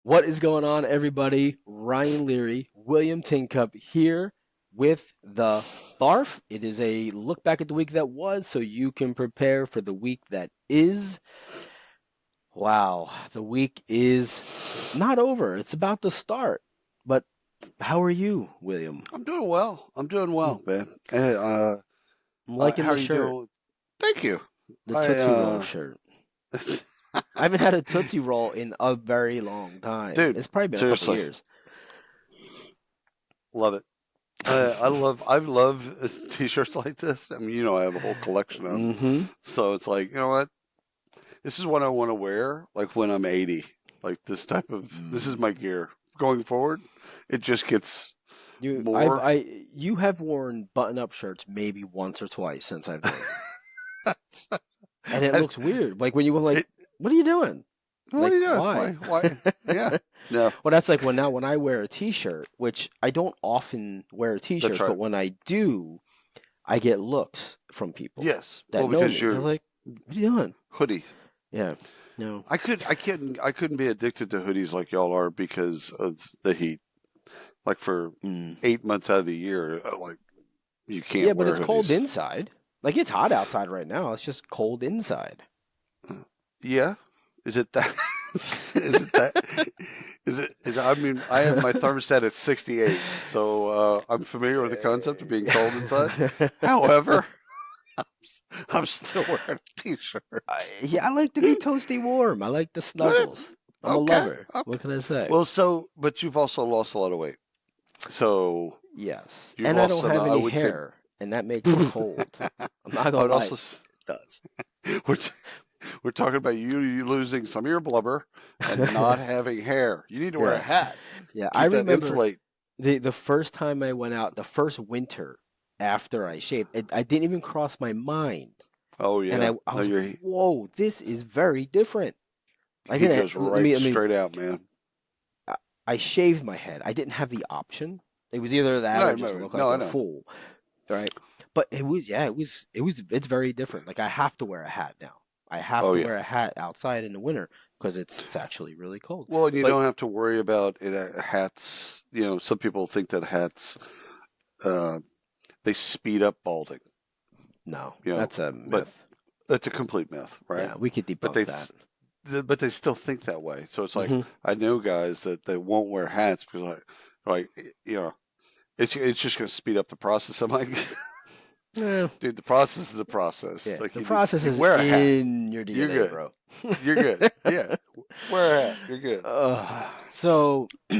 What is going on, everybody? Ryan Leary, William Tincup here with the BARF. It is a look back at the week that was so you can prepare for the week that is. Wow, the week is not over. It's about to start. But how are you, William? I'm doing well. I'm doing Mm, well, man. I'm liking How the are you shirt, doing? Thank you. the I Tootsie Roll shirt. I haven't had a Tootsie Roll in a very long time. dude, It's probably been a couple seriously, years. love it. I love t-shirts like this. I mean, I have a whole collection of them. Mm-hmm. So it's like, you know what? This is what I want to wear, like when I'm 80. Like this is my gear going forward. It just gets more. You have worn button-up shirts maybe once or twice since I've known you, and it I've, looks weird. Like when you go like, it, "What are you doing?" what Like, are you doing? why? Why? Yeah. No, Well, that's like when I wear a T-shirt, which I don't often wear that's T-shirts, but right. when I do, I get looks from people Yes. that Well, know because me. They're you're like, "What are you doing?" hoodie. Yeah, no, I couldn't be addicted to hoodies like y'all are because of the heat. Like for mm. 8 months out of the year, like you Yeah, can't but wear it's cold hoodies. inside. Like it's hot outside right now. It's just cold inside. Yeah, is it that? Is it that? I mean, I have my thermostat at 68, so I'm familiar with the concept of being cold inside. However, I'm still wearing a t-shirt. Yeah, I like to be toasty warm. I like the snuggles. I'm a Okay, lover. What okay. can I say? Well, but you've also lost a lot of weight. So Yes. you've And I lost don't some, have I any would say. hair, and that makes it cold. I I'm not gonna would lie, also, it does. we're, t- we're talking about you losing some of your blubber and not having hair. You need to wear a Yeah. hat. Yeah. I Keep that remember insulate. the first time I went out, the first winter after I shaved, I didn't even cross my mind. Oh And yeah. I No, was like, your whoa, this is very different. Like, heat goes right let me, straight out, man. I I shaved my head. I didn't have the option. It was either that No, or just look like no, I a know. fool. Right? But it's very different. Like I have to wear a hat now. I have Oh to yeah. wear a hat outside in the winter because it's actually really cold. Well, and you But don't have to worry about it. Hats. Some people think that hats uh, they speed up balding. no, You know, that's a but myth. that's a complete myth, right? Yeah, we could But debunk that. but they still think that way. So it's like Hmm. I know guys that they won't wear hats because you know it's just going to speed up the process. I'm like, Yeah, dude, the process is the process. yeah. Like The process you is wear a hat, in your you're DNA, good, bro. you're good. Yeah, wear a hat, you're good. So, all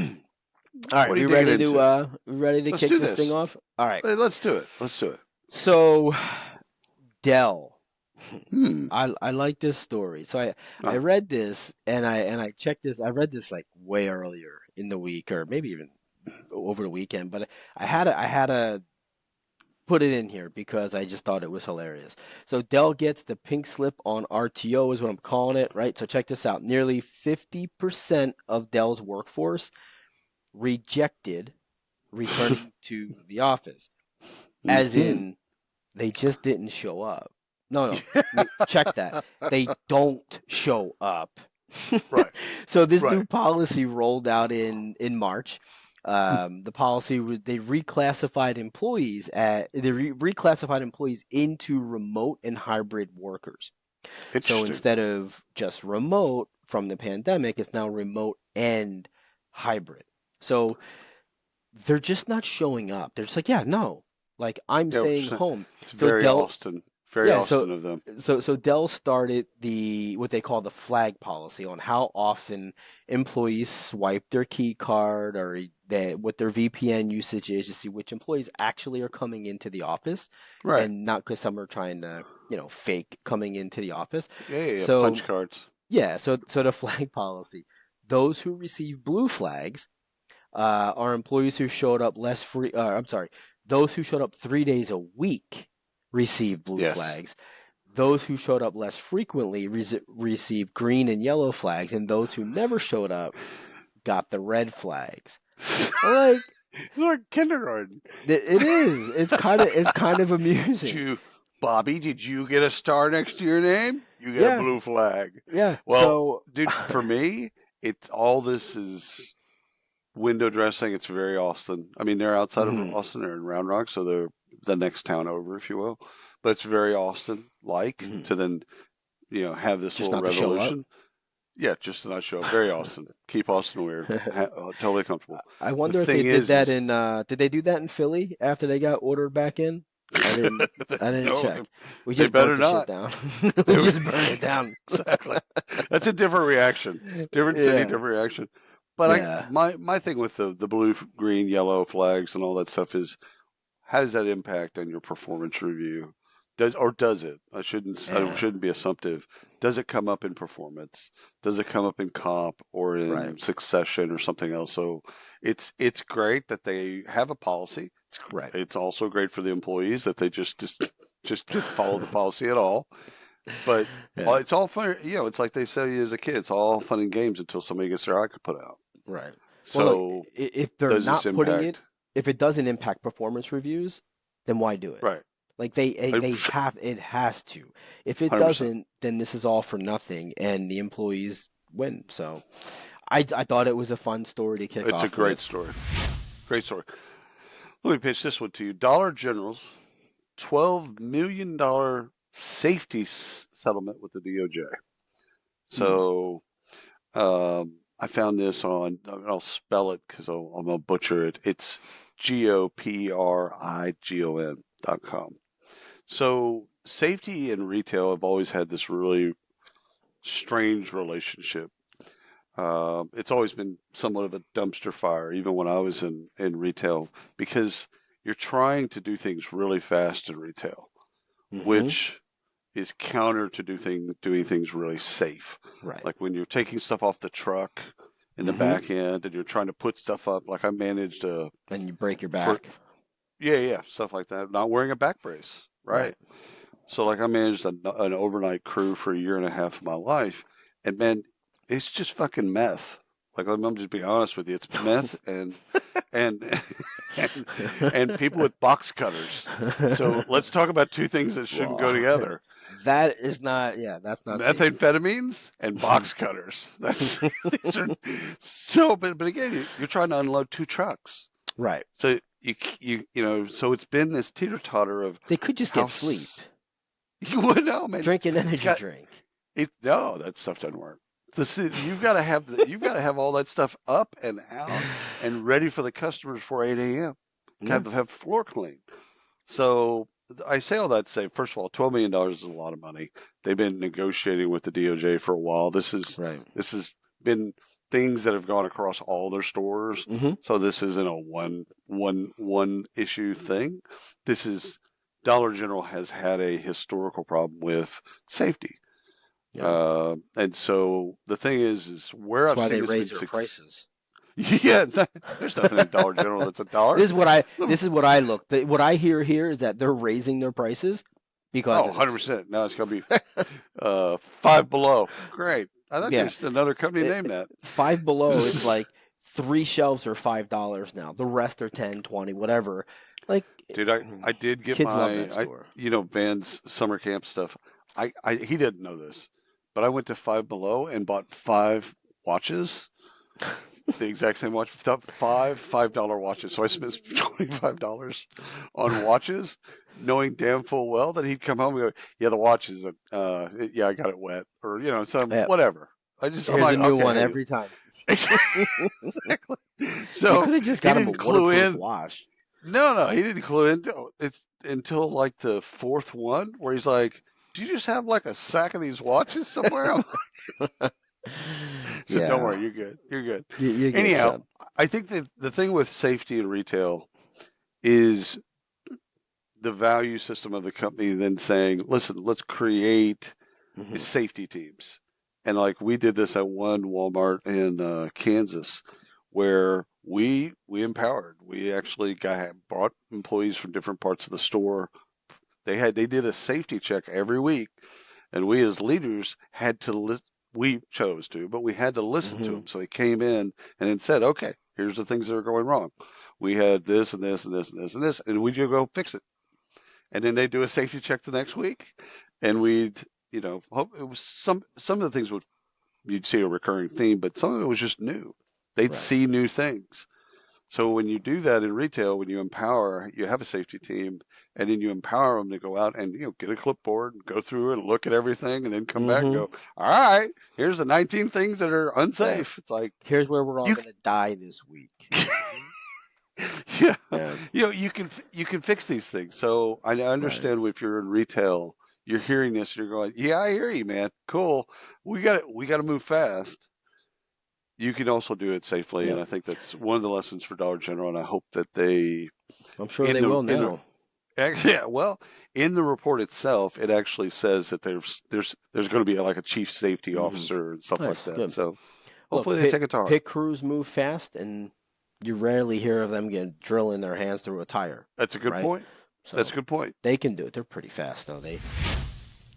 right, What are you digging into? we ready to Let's kick do this thing this. off? All right. Let's do it. Let's do it. So, Dell. Hmm. I like this story. So I Oh, read this and I checked this. I read this like way earlier in the week or maybe even over the weekend, but I had to put it in here because I just thought it was hilarious. So Dell gets the pink slip on RTO is what I'm calling it, right? So check this out. Nearly 50% of Dell's workforce rejected returning to the office, as hmm. in they just didn't show up. No, check that. They don't show up. Right, So this new right. policy rolled out in March. The policy they reclassified employees into remote and hybrid workers. So Interesting. instead of just remote from the pandemic, it's now remote and hybrid. So they're just not showing up. They're just like, yeah, no, like I'm Yeah, staying home. it's So Dell, Very yeah, so Austin of them. so Dell started the what they call the flag policy on how often employees swipe their key card or what their VPN usage is to see which employees actually are coming into the office Right. and not because some are trying to, fake coming into the office. Yeah. So Punch cards. yeah, so the flag policy, those who receive blue flags are employees who showed up less free. I'm sorry, those who showed up 3 days a week received blue Yes. flags. Those who showed up less frequently received green and yellow flags, and those who never showed up got the red flags. Like It's like kindergarten. it is. It's kind of Did amusing. you, Bobby, did you get a star next to your name? You get a Yeah, blue flag. yeah. Well, So dude, for me, all this is window dressing. It's very Austin. I mean, they're outside of Hmm. Austin. They're in Round Rock, so they're the next town over, if you will. But it's very Austin-like Hmm. to then, have this Just little not to show up. revolution. Yeah, just to not show up. Very Austin. Keep Austin weird. Totally comfortable. I The wonder if they thing did that is, in did they do that in Philly after they got ordered back in? I didn't I didn't no, check. We they just burnt better the shit not. down. We They would- just burned it down. exactly. That's a different reaction. Different city, Yeah. different reaction. But Yeah. my thing with the blue, green, yellow flags and all that stuff is, how does that impact on your performance review? Does it? I Yeah. shouldn't be assumptive. Does it come up in performance? Does it come up in comp or Right. in succession or something else? So it's great that they have a policy. Right. It's also great for the employees that they just didn't follow the policy at all. But Yeah. it's all fun. It's like they say as a kid, it's all fun and games until somebody gets their eye put out. Right. Well, look, So if they're does this not putting it, impact? if it doesn't impact performance reviews, then why do it? Right. Like they 100%. have it has to. If it 100%. doesn't, then this is all for nothing, and the employees win. So I thought it was a fun story to kick It's a off great with. story. Great story. Let me pitch this one to you. Dollar General's $12 million safety settlement with the DOJ. Hmm. So I found this on, I'll spell it because I'm going to butcher it. It's GOPRIGON.com. So safety and retail have always had this really strange relationship. It's always been somewhat of a dumpster fire, even when I was in retail, because you're trying to do things really fast in retail, Hmm. which is counter to doing things really safe. Right. Like when you're taking stuff off the truck in the Hmm. back end and you're trying to put stuff up. Like I managed And you break your for back. yeah, stuff like that. Not wearing a back brace, right? Right. So like I managed an overnight crew for a year and a half of my life, and man, it's just fucking meth. Like I'm just being honest with you, it's meth and and and people with box cutters. So let's talk about two things that shouldn't go Well, together: that is not. Yeah, that's not safe. methamphetamines and box cutters. That's these are so. But again, you're trying to unload two trucks, Right. so so it's been this teeter totter of They could just how. get sleep. You would know, man. Drink an It's energy got drink. no, that stuff doesn't work. You've got to have all that stuff up and out and ready for the customers for 8 a.m. Yeah. Have floor clean. So I say all that to say, first of all, $12 million is a lot of money. They've been negotiating with the DOJ for a while. Right. This has been things that have gone across all their stores. Hmm. So this isn't a one issue thing. This is Dollar General has had a historical problem with safety. Yeah. And so the thing is where That's I've why seen they this raise been their six. prices. Yeah, there's nothing in Dollar General that's a dollar. This is what I look. What I hear here is that they're raising their prices because Oh, of this. 100%. Now it's going to be Five Below. Great. I thought Yeah. there's another company named that. Five Below, it's like three shelves are $5 now. The rest are 10, 20, whatever. Like Dude, I did get kids love that store. Van's summer camp stuff. He didn't know this, but I went to Five Below and bought five watches, the exact same watch, $5 watches. So I spent $25 on watches, knowing damn full well that he'd come home and go, yeah, the watch is, yeah, I got it wet, or some Yeah. whatever. I'm Here's a like, new okay, one hey, every time. exactly. You So could have just he got him a didn't clue waterproof in. wash. No, he didn't clue in until like the fourth one where he's like, "Do you just have like a sack of these watches somewhere?" I said, "Don't Yeah, worry, you're good. You're good." you're good, Anyhow, son. I think that the thing with safety and retail is the value system of the company then saying, "Listen, let's create Hmm. safety teams." And like we did this at one Walmart in Kansas, where we empowered. We actually brought employees from different parts of the store. They did a safety check every week, and we as leaders had to we chose to, but we had to listen to Hmm. them. So they came in and then said, "Okay, here's the things that are going wrong. We had this and this and this and this and this, and we just go fix it." And then they do a safety check the next week, and we'd hope it was some of the things would you'd see a recurring theme, but some of it was just new. They'd Right. see new things. So when you do that in retail, when you empower, you have a safety team, and then you empower them to go out and get a clipboard, and go through it, look at everything, and then come back and Mm-hmm. go, all right, here's the 19 things that are Yeah. unsafe. It's like Here's where we're all you, gonna die this week. yeah, Yeah. you can fix these things. So I Right. understand if you're in retail, you're hearing this, and you're going, yeah, I hear you, man. Cool. We got to move fast. You can also do it safely, and Yeah. I think that's one of the lessons for Dollar General. And I hope that they I'm sure in they the will in the now. yeah, well, in the report itself, it actually says that there's going to be like a chief safety Mm-hmm. officer and stuff like Nice. that. Good. So Look, hopefully they take it to heart. pit crews move fast, and you rarely hear of them getting drilling their hands through a tire, That's a good right? point. That's So a good point. they can do it. They're pretty fast, though.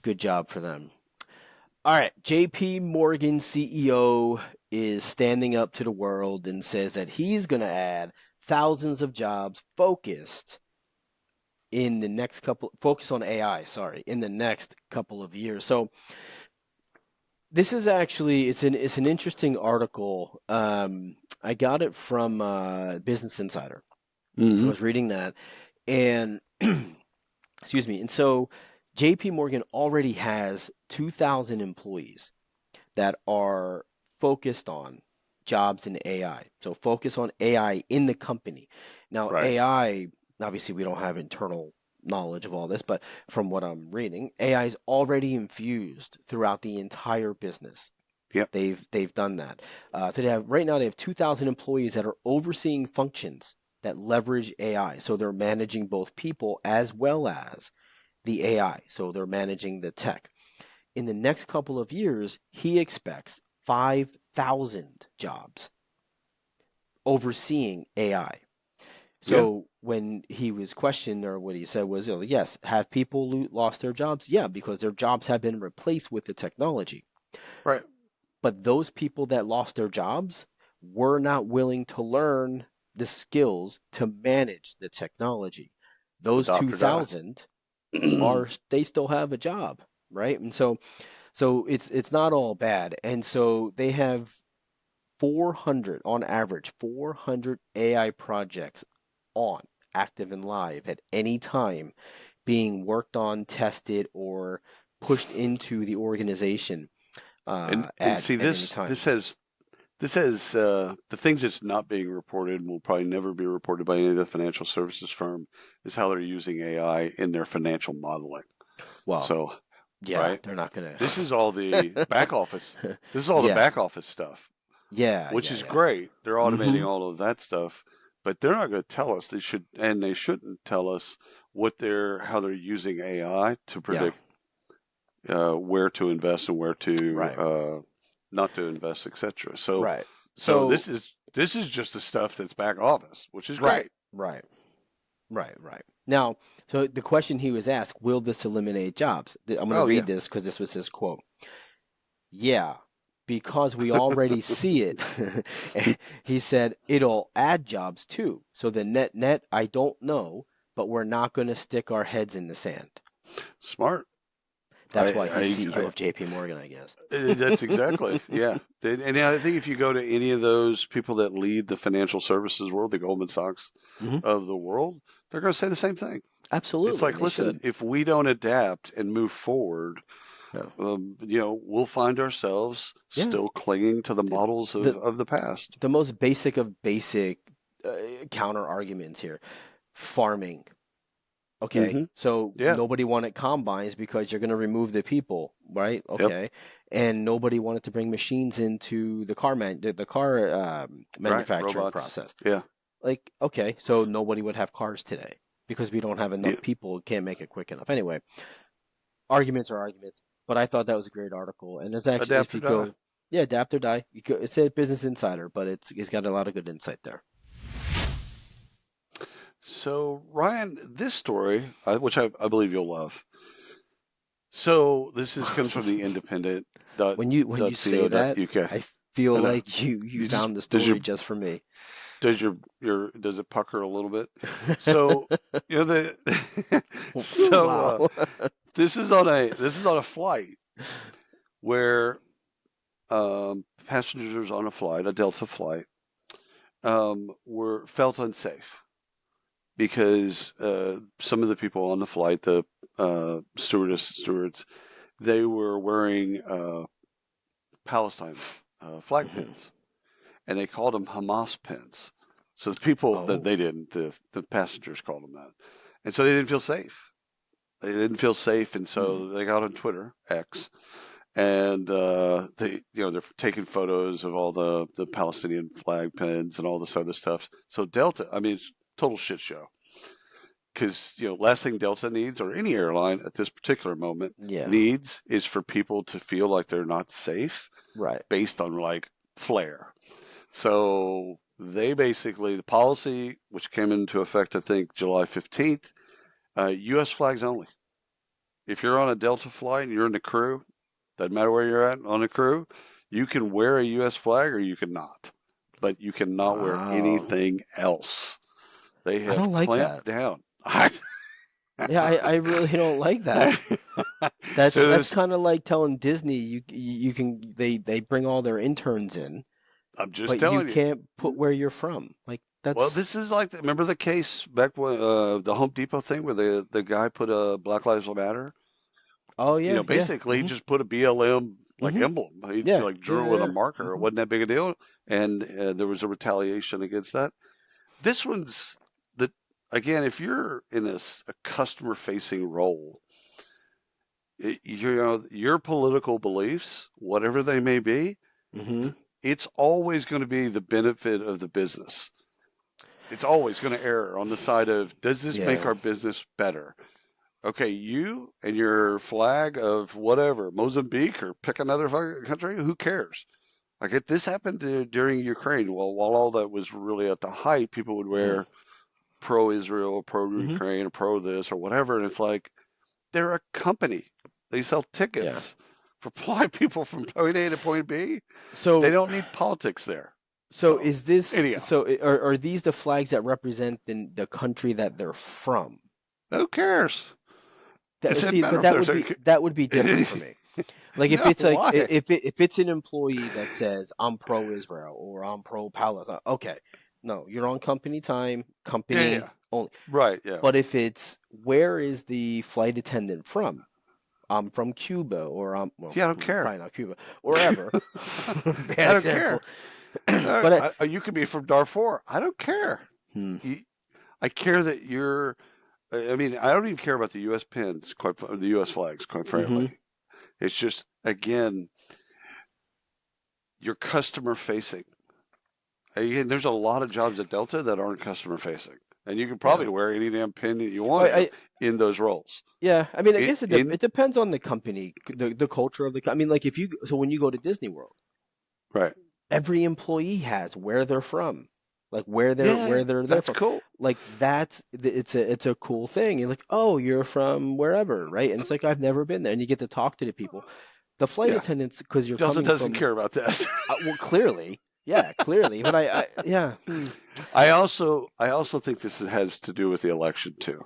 Good job for them. All right, JP Morgan CEO is standing up to the world and says that he's going to add thousands of jobs focus on AI, sorry, in the next couple of years. So this is actually it's an interesting article. I got it from Business Insider. So I Hmm. was reading that and excuse me. And so JP Morgan already has 2,000 employees that are focused on jobs in AI. So focus on AI in the company. Now, Right. AI, obviously, we don't have internal knowledge of all this, but from what I'm reading, AI is already infused throughout the entire business. Yep. They've done that. So right now they have 2,000 employees that are overseeing functions that leverage AI. So they're managing both people as well as the AI. So they're managing the tech. In the next couple of years, he expects 5,000 jobs overseeing AI. Yeah. So when he was questioned, or what he said was, yes, have people lost their jobs? Yeah, because their jobs have been replaced with the technology. Right. But those people that lost their jobs were not willing to learn the skills to manage the technology. Those Adopt or die. 2,000 they still have a job, right? And so it's not all bad. And so they have 400 on average, 400 AI projects on active and live at any time being worked on, tested, or pushed into the organization And see at any this time. this has the things that's not being reported and will probably never be reported by any of the financial services firm is how they're using AI in their financial modeling. Well, So, yeah, right, they're not gonna. this is all the back office. This is all the Yeah, back office stuff, yeah, which yeah, is yeah. great. They're automating Mm-hmm. all of that stuff, but they're not going to tell us. They should, and they shouldn't tell us how they're using AI to Yeah, predict where to invest and where to right, not to invest, etc. So, right. so So, this is just the stuff that's back office, which is right, great. right. Right, right. Now, so the question he was asked, will this eliminate jobs? I'm going to Oh read yeah, this because this was his quote. Yeah, because we already see it. He said it'll add jobs too. So the net, I don't know, but we're not going to stick our heads in the sand. smart. That's why he's CEO I of JP Morgan, I guess. that's exactly, yeah. And I think if you go to any of those people that lead the financial services world, the Goldman Sachs Hmm. of the world, they're going to say the same thing. It's Absolutely, and like, they listen, should. if we don't adapt and move forward, Yeah, we'll find ourselves yeah. still clinging to the The models the, of the past. the most basic of basic counter arguments here: farming. Okay, Hmm. so Yeah. nobody wanted combines because you're going to remove the people, right? Yep. Okay, and nobody wanted to bring machines into the car Right. manufacturing Robots. process. Yeah. Like, okay, so nobody would have cars today because we don't have enough Yeah. people, can't make it quick enough. Anyway, arguments are arguments, but I thought that was a great article. And there's actually, if Adapt or you die. go, yeah, Adapt or Die. It's a Business Insider, but it's got a lot of good insight there. So, Ryan, this story, which I believe you'll love. So, comes from the independent dot When you dot say co dot that, uk. I feel I know. like you You just found the story just for me. does it pucker a little bit? So, the so Wow. this is on a flight where passengers on a flight, a Delta flight, were felt unsafe because some of the people on the flight, the stewards, they were wearing Palestine flag Mhm. pins, and they called them Hamas pins. So the people that Oh. they didn't, the passengers called them that, and so they didn't feel safe. They didn't feel safe, and Hmm. so they got on Twitter X, and they're taking photos of all the Palestinian flag pins and all this other stuff. So Delta, I mean, it's total shit show because last thing Delta needs, or any airline at this particular moment Yeah. needs, is for people to feel like they're not safe Right. based on like flair. So they basically, the policy, which came into effect, I think, July 15th, U.S. flags only. If you're on a Delta flight and you're in the crew, doesn't matter where you're at on the crew, you can wear a U.S. flag or you cannot, but you cannot wear Wow. anything else. They I have don't like that. clamped down. Yeah, I really don't like that. So That's there's, kind of like telling Disney you can they bring all their interns in, I'm just but you telling you. can't put where you're from. Like Well, that's this is like, remember the case back when the Home Depot thing where the guy put a Black Lives Matter. oh yeah, yeah. Basically he Hmm. just put a BLM like Hmm. emblem. He Yeah. like Yeah, drew with a yeah. marker. It Hmm. wasn't that big a deal, and there was a retaliation against that. This one's the again, if you're in a customer facing role, your political beliefs, whatever they may be, Hmm. it's always going to be the benefit of the business. It's always going to err on the side of, does this make Yeah. our business better? Okay, you and your flag of whatever, Mozambique or pick another country, who cares? Like if this happened during Ukraine, well, while all that was really at the height, people would Hmm. wear pro-Israel, Hmm. pro-Ukraine, or pro this or whatever, and it's like they're a company. They sell Yeah. tickets for fly people from point A to point B. They So don't need politics there. so So is this anyhow, so are these the flags that represent the country that they're from? who cares? It That, doesn't see, but matter if there's a that would be different for me. Like if no, it's like why? if it's an employee that says I'm pro Israel or I'm pro Palestine, okay, no, you're on company time, Yeah, company yeah, only. right, yeah, But if it's where is the flight attendant from? I'm from Cuba or I'm well, yeah. I don't care. probably not Cuba or ever. Bad I don't example. care. No, But you could be from Darfur. I don't care. hmm, You, I care that you're. I mean, I don't even care about the U.S. pins, the U.S. flags, quite hmm, frankly. It's just, again, you're customer facing. Again, there's a lot of jobs at Delta that aren't customer facing, and you can yeah. probably wear any damn pin that you I, want to I in those roles. yeah. I mean, I guess In it depends on the company, the culture of the. I mean, like if you so when you go to Disney World. right, Every employee has where they're from, like yeah, where they're there that's from. cool. Like it's a cool thing. You're like, oh, you're from wherever, right? And it's like I've never been there, and you get to talk to the people, the flight Yeah, attendants, because you're Delta coming doesn't from. care about that. Well, clearly, yeah, clearly, but I yeah, hmm. I also think this has to do with the election too.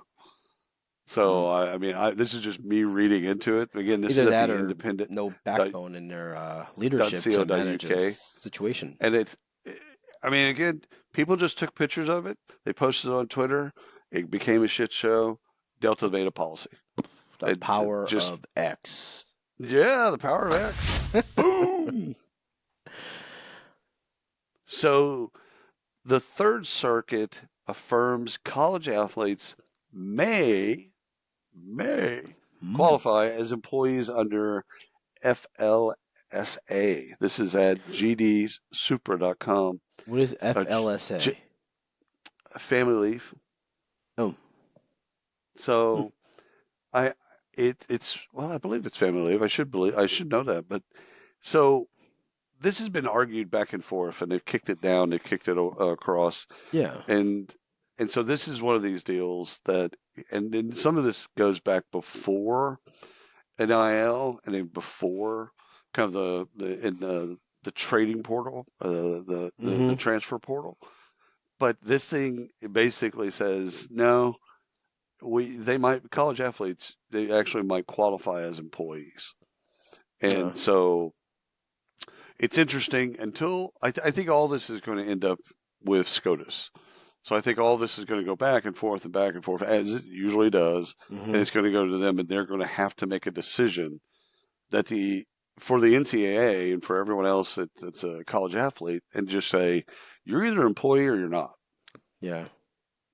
So Hmm. I mean, this is just me reading into it. Again, this is Either at that the or independent no dot backbone in their leadership to manage a .co.uk, situation. and I mean, again, people just took pictures of it. They posted it on Twitter. It became a shit show. Delta made a policy. The It power just, of X. yeah, the power of X. Boom. So the Third Circuit affirms college athletes may may Hmm. qualify as employees under FLSA. This is at gdsupra.com. What is J- FLSA? family leave. Oh. Hmm. So I it's well, I believe it's family leave. I should know that. But so this has been argued back and forth, and they've kicked it down, they've kicked it across, Yeah. and so this is one of these deals that, and some of this goes back before NIL and then before kind of the trading portal, the Hmm. transfer portal. But this thing basically says no. They might college athletes, they actually might qualify as employees, Yeah. and so it's interesting until I think all this is going to end up with SCOTUS. So I think all this is going to go back and forth, as it usually does, and Hmm. it's going to go to them, and they're going to have to make a decision that for the NCAA and for everyone else that's a college athlete, and just say you're either an employee or you're not. Yeah.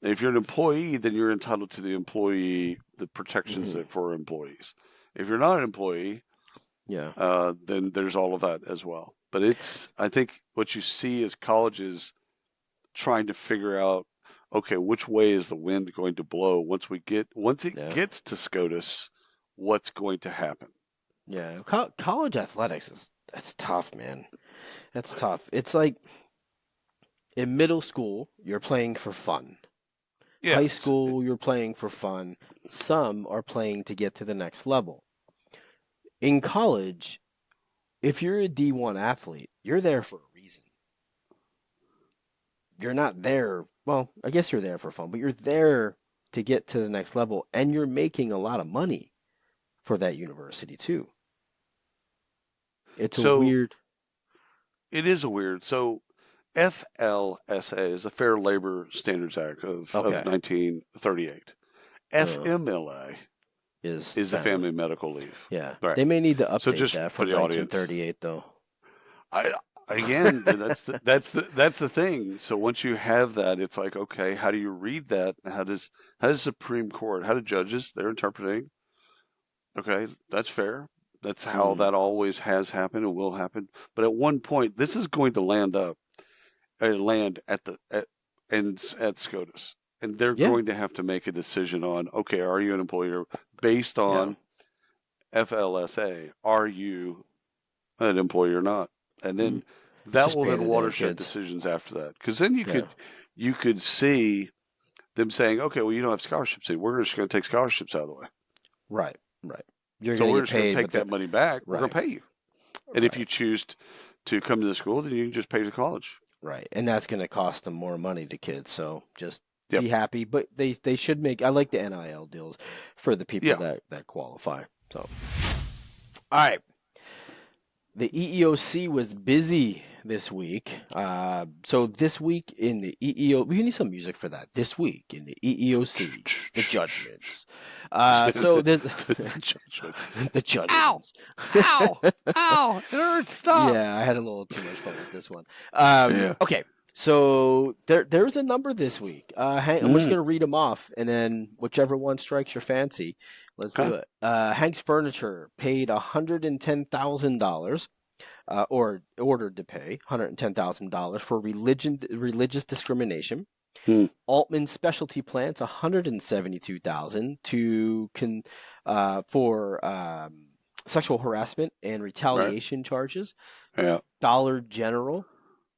And if you're an employee, then you're entitled to the protections Hmm. that for employees. If you're not an employee, Yeah. then there's all of that as well. But I think what you see is colleges trying to figure out, okay, which way is the wind going to blow once it Yeah. gets to SCOTUS, what's going to happen? Yeah. College athletics is that's tough, man. That's tough. It's like in middle school, you're playing for fun. High Yes. school, you're playing for fun. Some are playing to get to the next level. In college, if you're a D1 athlete, you're there for a reason. You're not there, well, I guess you're there for fun, but you're there to get to the next level and you're making a lot of money for that university too. It's a So weird. it is a weird. So FLSA is the Fair Labor Standards Act of Okay. 1938. Uh, FMLA is is the family. Family Medical Leave. Yeah. Right. They may need to So update just that for from the audience, 1938 though. I again, that's the thing. So once you have that, it's like, okay, how do you read that? How does Supreme Court, how do judges, they're interpreting, okay, that's fair. That's how Mm, that always has happened and will happen. But at one point, this is going to land at SCOTUS, and they're yeah. going to have to make a decision on, okay, are you an employer based Yeah. on FLSA? Are you an employee or not? And Mm. then that Just will pay then the damn watershed kids. decisions after that, because then Yeah. you could see them saying, okay, well, you don't have scholarships, we're just going to take scholarships out of the way. Right. Right. You're So gonna we're get just going to paid, take but the that money back. We're going right. to pay you. And if Right. you choose to come to the school, then you can just pay the college. Right. And that's gonna cost them more money to kids. So just Yep. be happy. But they should make. I like the NIL deals for the people Yeah. that qualify. So all right. The EEOC was busy this week. So this week in the EEO, we need some music for that. This week in the EEOC, the judgments. So the Judgment. the Ow! judgments. Ow! Ow! It hurts. Stop. Yeah, I had a little too much fun with this one. Yeah. Okay, so there's a number this week. I'm just Mm. gonna read them off, and then whichever one strikes your fancy, let's do Okay. it. Hank's Furniture paid $110,000 or ordered to pay $110,000 for religious discrimination. Mm. Altman Specialty Plants 172,000 for sexual harassment and Right. retaliation charges. Yeah. Dollar General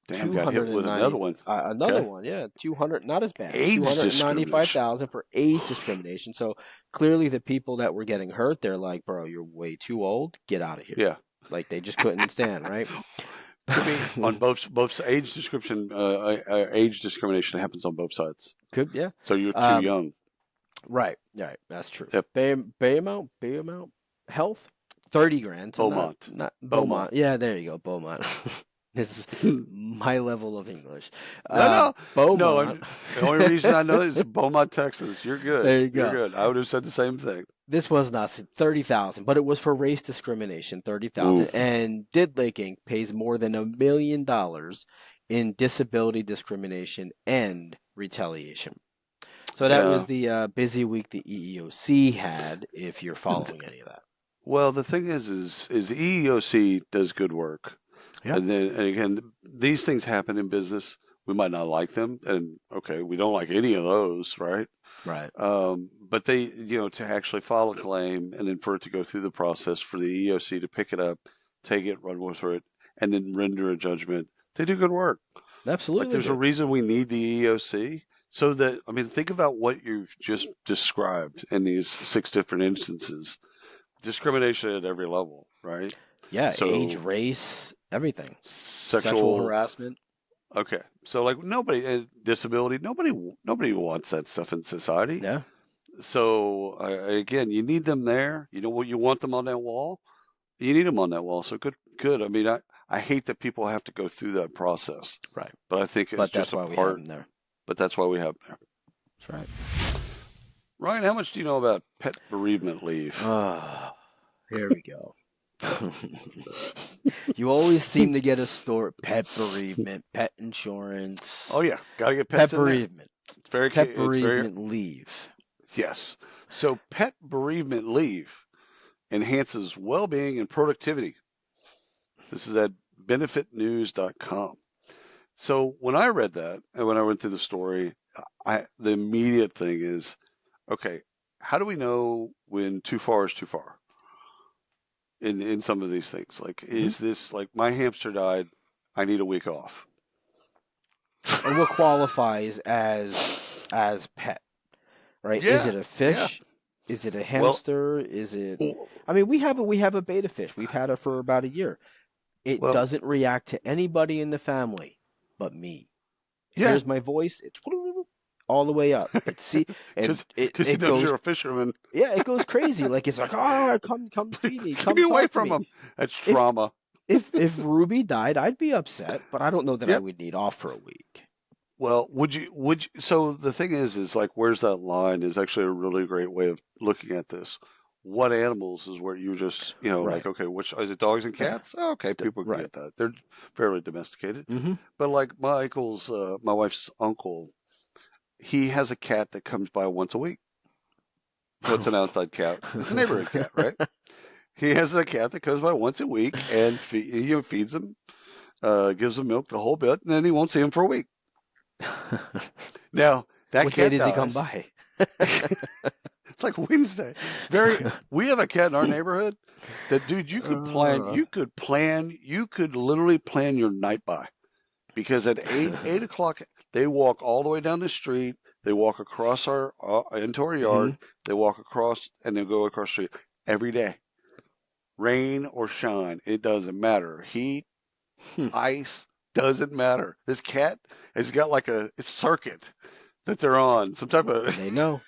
Damn, got hit with 290 another one. another Okay. one, yeah, 200, not as bad, Age discrimination. 295,000 for age discrimination. So clearly the people that were getting hurt, they're like, bro, you're way too old, get out of here. Yeah. Like they just couldn't stand, right? Could be on both age discrimination happens on both sides. Could, yeah. So you're too Um, young. right, right, that's true. Yep. Bay amount, health, 30 grand. So Beaumont. not Beaumont. Beaumont. Yeah, there you go, Beaumont. This is my level of English. No, no, no. Beaumont. The only reason I know is Beaumont, Texas. You're good. There you You're go. good. I would have said the same thing. This was not 30,000, but it was for race discrimination, 30,000. Oof. And Didlake Inc. pays more than $1 million in disability discrimination and retaliation. So that was Yeah. the busy week the EEOC had, if you're following any of that. Well, the thing is EEOC does good work, Yeah. and again, these things happen in business. We might not like them, and okay, we don't like any of those, right? Right. But they, to actually file a claim and then for it to go through the process for the EEOC to pick it up, take it, run with it, and then render a judgment. They do good work. Like Absolutely there's a do. reason we need the EEOC. So that, I mean, think about what you've just described in these six different instances. Discrimination at every level, right? Yeah, age, So race, everything. Sexual sexual, harassment. okay. So like nobody, disability, nobody wants that stuff in society. Yeah. So again, you need them there. You know what? You want them on that wall. You need them on that wall. So good, good. I mean, I hate that people have to go through that process, Right. but I think it's But just that's a why we have part. them there. But that's why we have them there. That's right. Ryan, how much do you know about pet bereavement leave? Oh, here we go. You always seem to get a story: pet bereavement, pet Oh insurance, yeah, gotta get pet pets in there. bereavement, pet It's very, bereavement leave. yes. So pet bereavement leave enhances well-being and productivity. This is at benefitnews.com. So when I read that and when I went through the story, the immediate thing is, okay, how do we know when too far is too far in some of these things? Like, Hmm. is this like my hamster died, I need a week off? And what qualifies as pet, right? Is Yeah, it a yeah. fish? Is it a Well, hamster? Is it? w- I mean, we have a beta fish. We've had it for about a year. It well, doesn't react to anybody in the family but me. yeah, Here's my voice. It's all the way up. It's see, and because it he it knows goes. you're a fisherman. Yeah, it goes crazy. Like it's like, oh, come see me, Keep come me away talk to from me. him. That's If trauma. if Ruby died, I'd be upset, but I don't know that I Yep. would need off for a week. Well, so the thing is like, where's that line is actually a really great way of looking at this. What animals is where you just, like, Right. okay, which is it dogs and Yeah. cats? Oh, okay, people can Right. get that. They're fairly domesticated. Mm-hmm. But like my wife's uncle, he has a cat that comes by once a week. So it's an outside cat. It's a neighborhood cat, right? He has a cat that comes by once a week and feeds him, gives him milk the whole bit, and then he won't see him for a week. Now, that What day cat does he come dies. by? It's like Wednesday. We have a cat in our neighborhood that, dude, Uh, you could literally plan your night by because at 8 o'clock, they walk all the way down the street. They walk across into our hmm. yard. They walk across and they go across the street every day. Rain or shine, it doesn't matter. Heat, Hmm. ice, doesn't matter. This cat has got like a circuit that they're on, some type of, They know.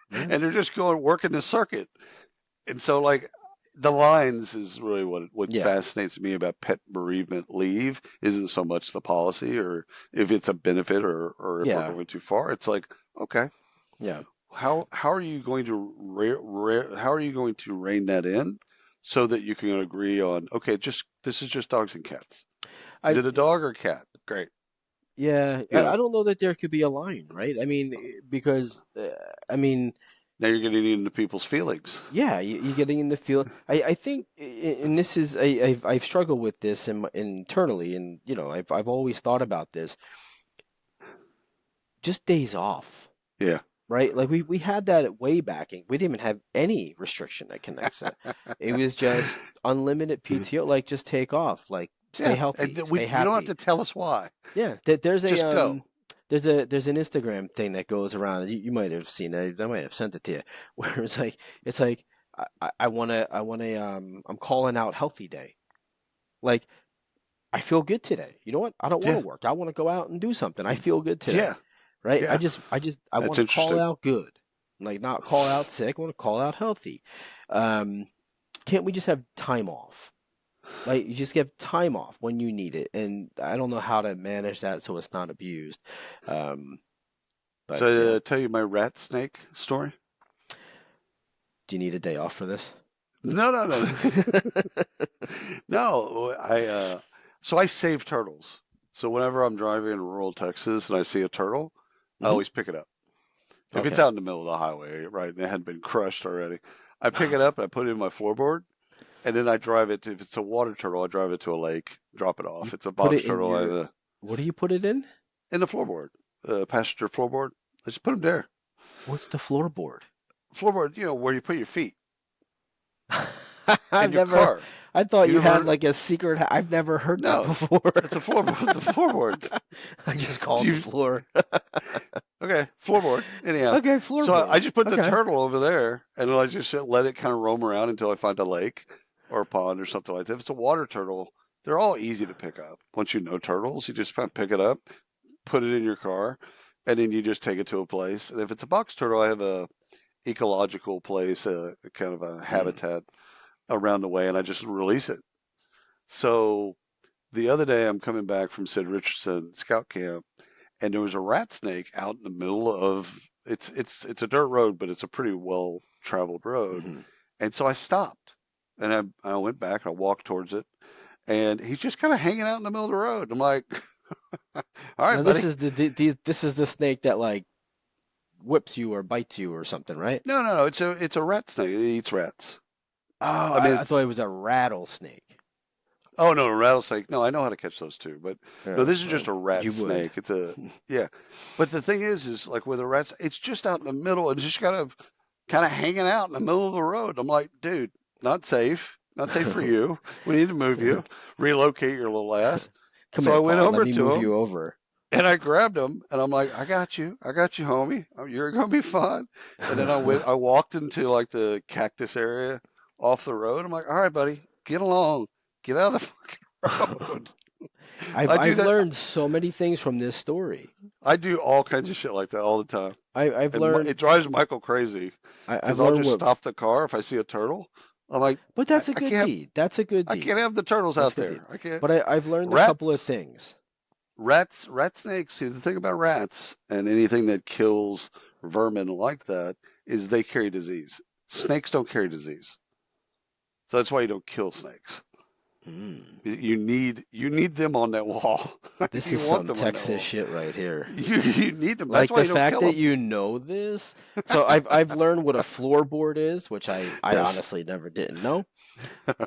Yeah. and they're just going working the circuit. And so, like, the lines is really what Yeah. fascinates me about pet bereavement leave. Isn't so much the policy or if it's a benefit or if we're Yeah. going too far. It's like, okay, Yeah. how are you going to how are you going to rein that in so that you can agree on, okay, just this is just dogs and cats. Is I it a dog or a cat? Great. yeah. You I know, don't know that there could be a line, right? I mean, because I mean, now you're getting into people's feelings. yeah, you're getting in the field. I think, and this is I've struggled with this internally, and I've always thought about this. Just days off, Yeah. right? Like we had that way back, and we didn't even have any restriction that connects it. It was just unlimited PTO, like just take off, like stay Yeah. And healthy, stay you don't have happy. to tell us why. Yeah, there's a Just go. there's an Instagram thing that goes around. You might have seen it. I might have sent it to you, where it's like I'm calling out healthy day. Like I feel good today. You know what? I don't want to Yeah. work. I want to go out and do something. I feel good today, Yeah. right? I Yeah. just I just I That's want to call interesting. out good, like not call out sick. I want to call out healthy. Um, can't we just have time off? Like you just give time off when you need it, and I don't know how to manage that so it's not abused. Um, but So, yeah, tell you my rat snake story? do you need a day off for this? No, no, no, no. So I save turtles. So whenever I'm driving in rural Texas and I see a turtle, I Hmm. always pick it up. If it's Okay. out in the middle of the highway, right, and it hadn't been crushed already, I pick it up and I put it in my floorboard, and then I drive it. If it's a water turtle, I drive it to a lake, drop it You off. It's a put box it in turtle, your, what do you put it in? in the floorboard, passenger floorboard. I just put them there. What's the floorboard? Floorboard, where you put your feet in I've your never, car. I thought You you never had heard? like a secret. I've never heard that No, before. it's a floorboard. The floorboard. I just call Do it the you, floor. okay, floorboard. Anyhow, Okay, so I floorboard. just put the Okay. turtle over there, and then I just let it kind of roam around until I find a lake or a pond or something like that. If it's a water turtle, they're all easy to pick up. Once you know turtles, you just kind of pick it up, put it in your car, and then you just take it to a place. And if it's a box turtle, I have a ecological place, kind of a Mm. habitat around the way, and I just release it. So the other day I'm coming back from Sid Richardson Scout Camp, and there was a rat snake out in the middle of it's a dirt road, but it's a pretty well traveled road. Hmm. And so I stopped, and I went back. I walked towards it, and he's just kind of hanging out in the middle of the road. I'm like, all right, Now this buddy. is this is the snake that like whips you or bites you or something, right? No, no, no. It's a rat snake. It eats rats. Oh, I mean, I thought it was a rattlesnake. oh no, a rattlesnake. No, I know how to catch those too. But no, Yeah, this is well, just a rat you would. snake. It's a yeah. But the thing is like with a rat, it's just out in the middle and just kind of hanging out in the middle of the road. I'm like, dude, not safe. Not safe for you. We need to move you, relocate your little ass. Come So here, I went Paul. Let over me to move him you over. and I grabbed him and I'm like, I got you, homie. You're gonna be fine. And then I walked into like the cactus area off the road. I'm like, all right, buddy, get along, get out of the fucking road. I do I've that. learned so many things from this story. I do all kinds of shit like that all the time, I've and learned it drives Michael crazy I've because I'll learned just what, stop the car if I see a turtle. I'm like, but that's a I good can't deed. That's a good I deed. can't have the turtles That's a out good deed. there. I can't. But I've learned a couple of Rats, things. rat snakes. See, the thing about rats and anything that kills vermin like that is they carry disease. Snakes don't carry disease, so that's why you don't kill snakes. Mm. You need them on that wall. This You is want some them on that Texas wall. shit right here. You need them. That's Like why the you don't fact kill that them. you know this. So I've learned what a floorboard is, which I Yes. honestly never didn't know.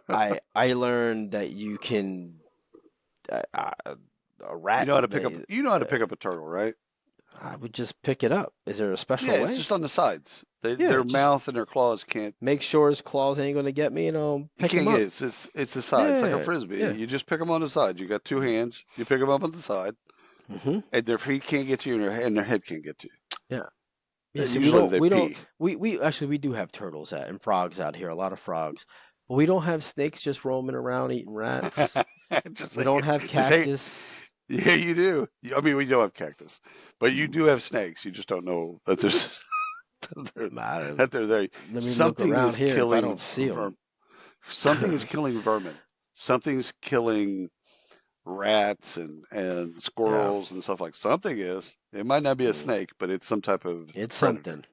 I learned that you can a You rat. know how to pick up you know how to pick up a turtle, right? I would just pick it up. Is there a Yeah, special it's way? just on the sides. Yeah, Their just mouth and their claws can't make sure his claws ain't gonna get me, and I'll you pick him can't get up. it. It's the sides. It's like a Yeah, frisbee. yeah. You just pick them on the side. You got two hands. You pick them up on the side, Hmm. and their feet can't get to you, and their head can't get to you. Yeah, yeah. See, Usually they we don't, pee. we actually we do have turtles out and frogs out here, a lot of frogs, but we don't have snakes just roaming around eating rats. just We don't have just hey, cactus. yeah, you do. I mean, we don't have cactus, but you do have snakes. You just don't know that there's that they're, I, that they're there. let me look Something around is here if I killing don't see them. something is killing vermin. Something's killing rats and Yeah, squirrels and stuff like something is. It might not be a mm, snake, but it's some type of it's predator. something.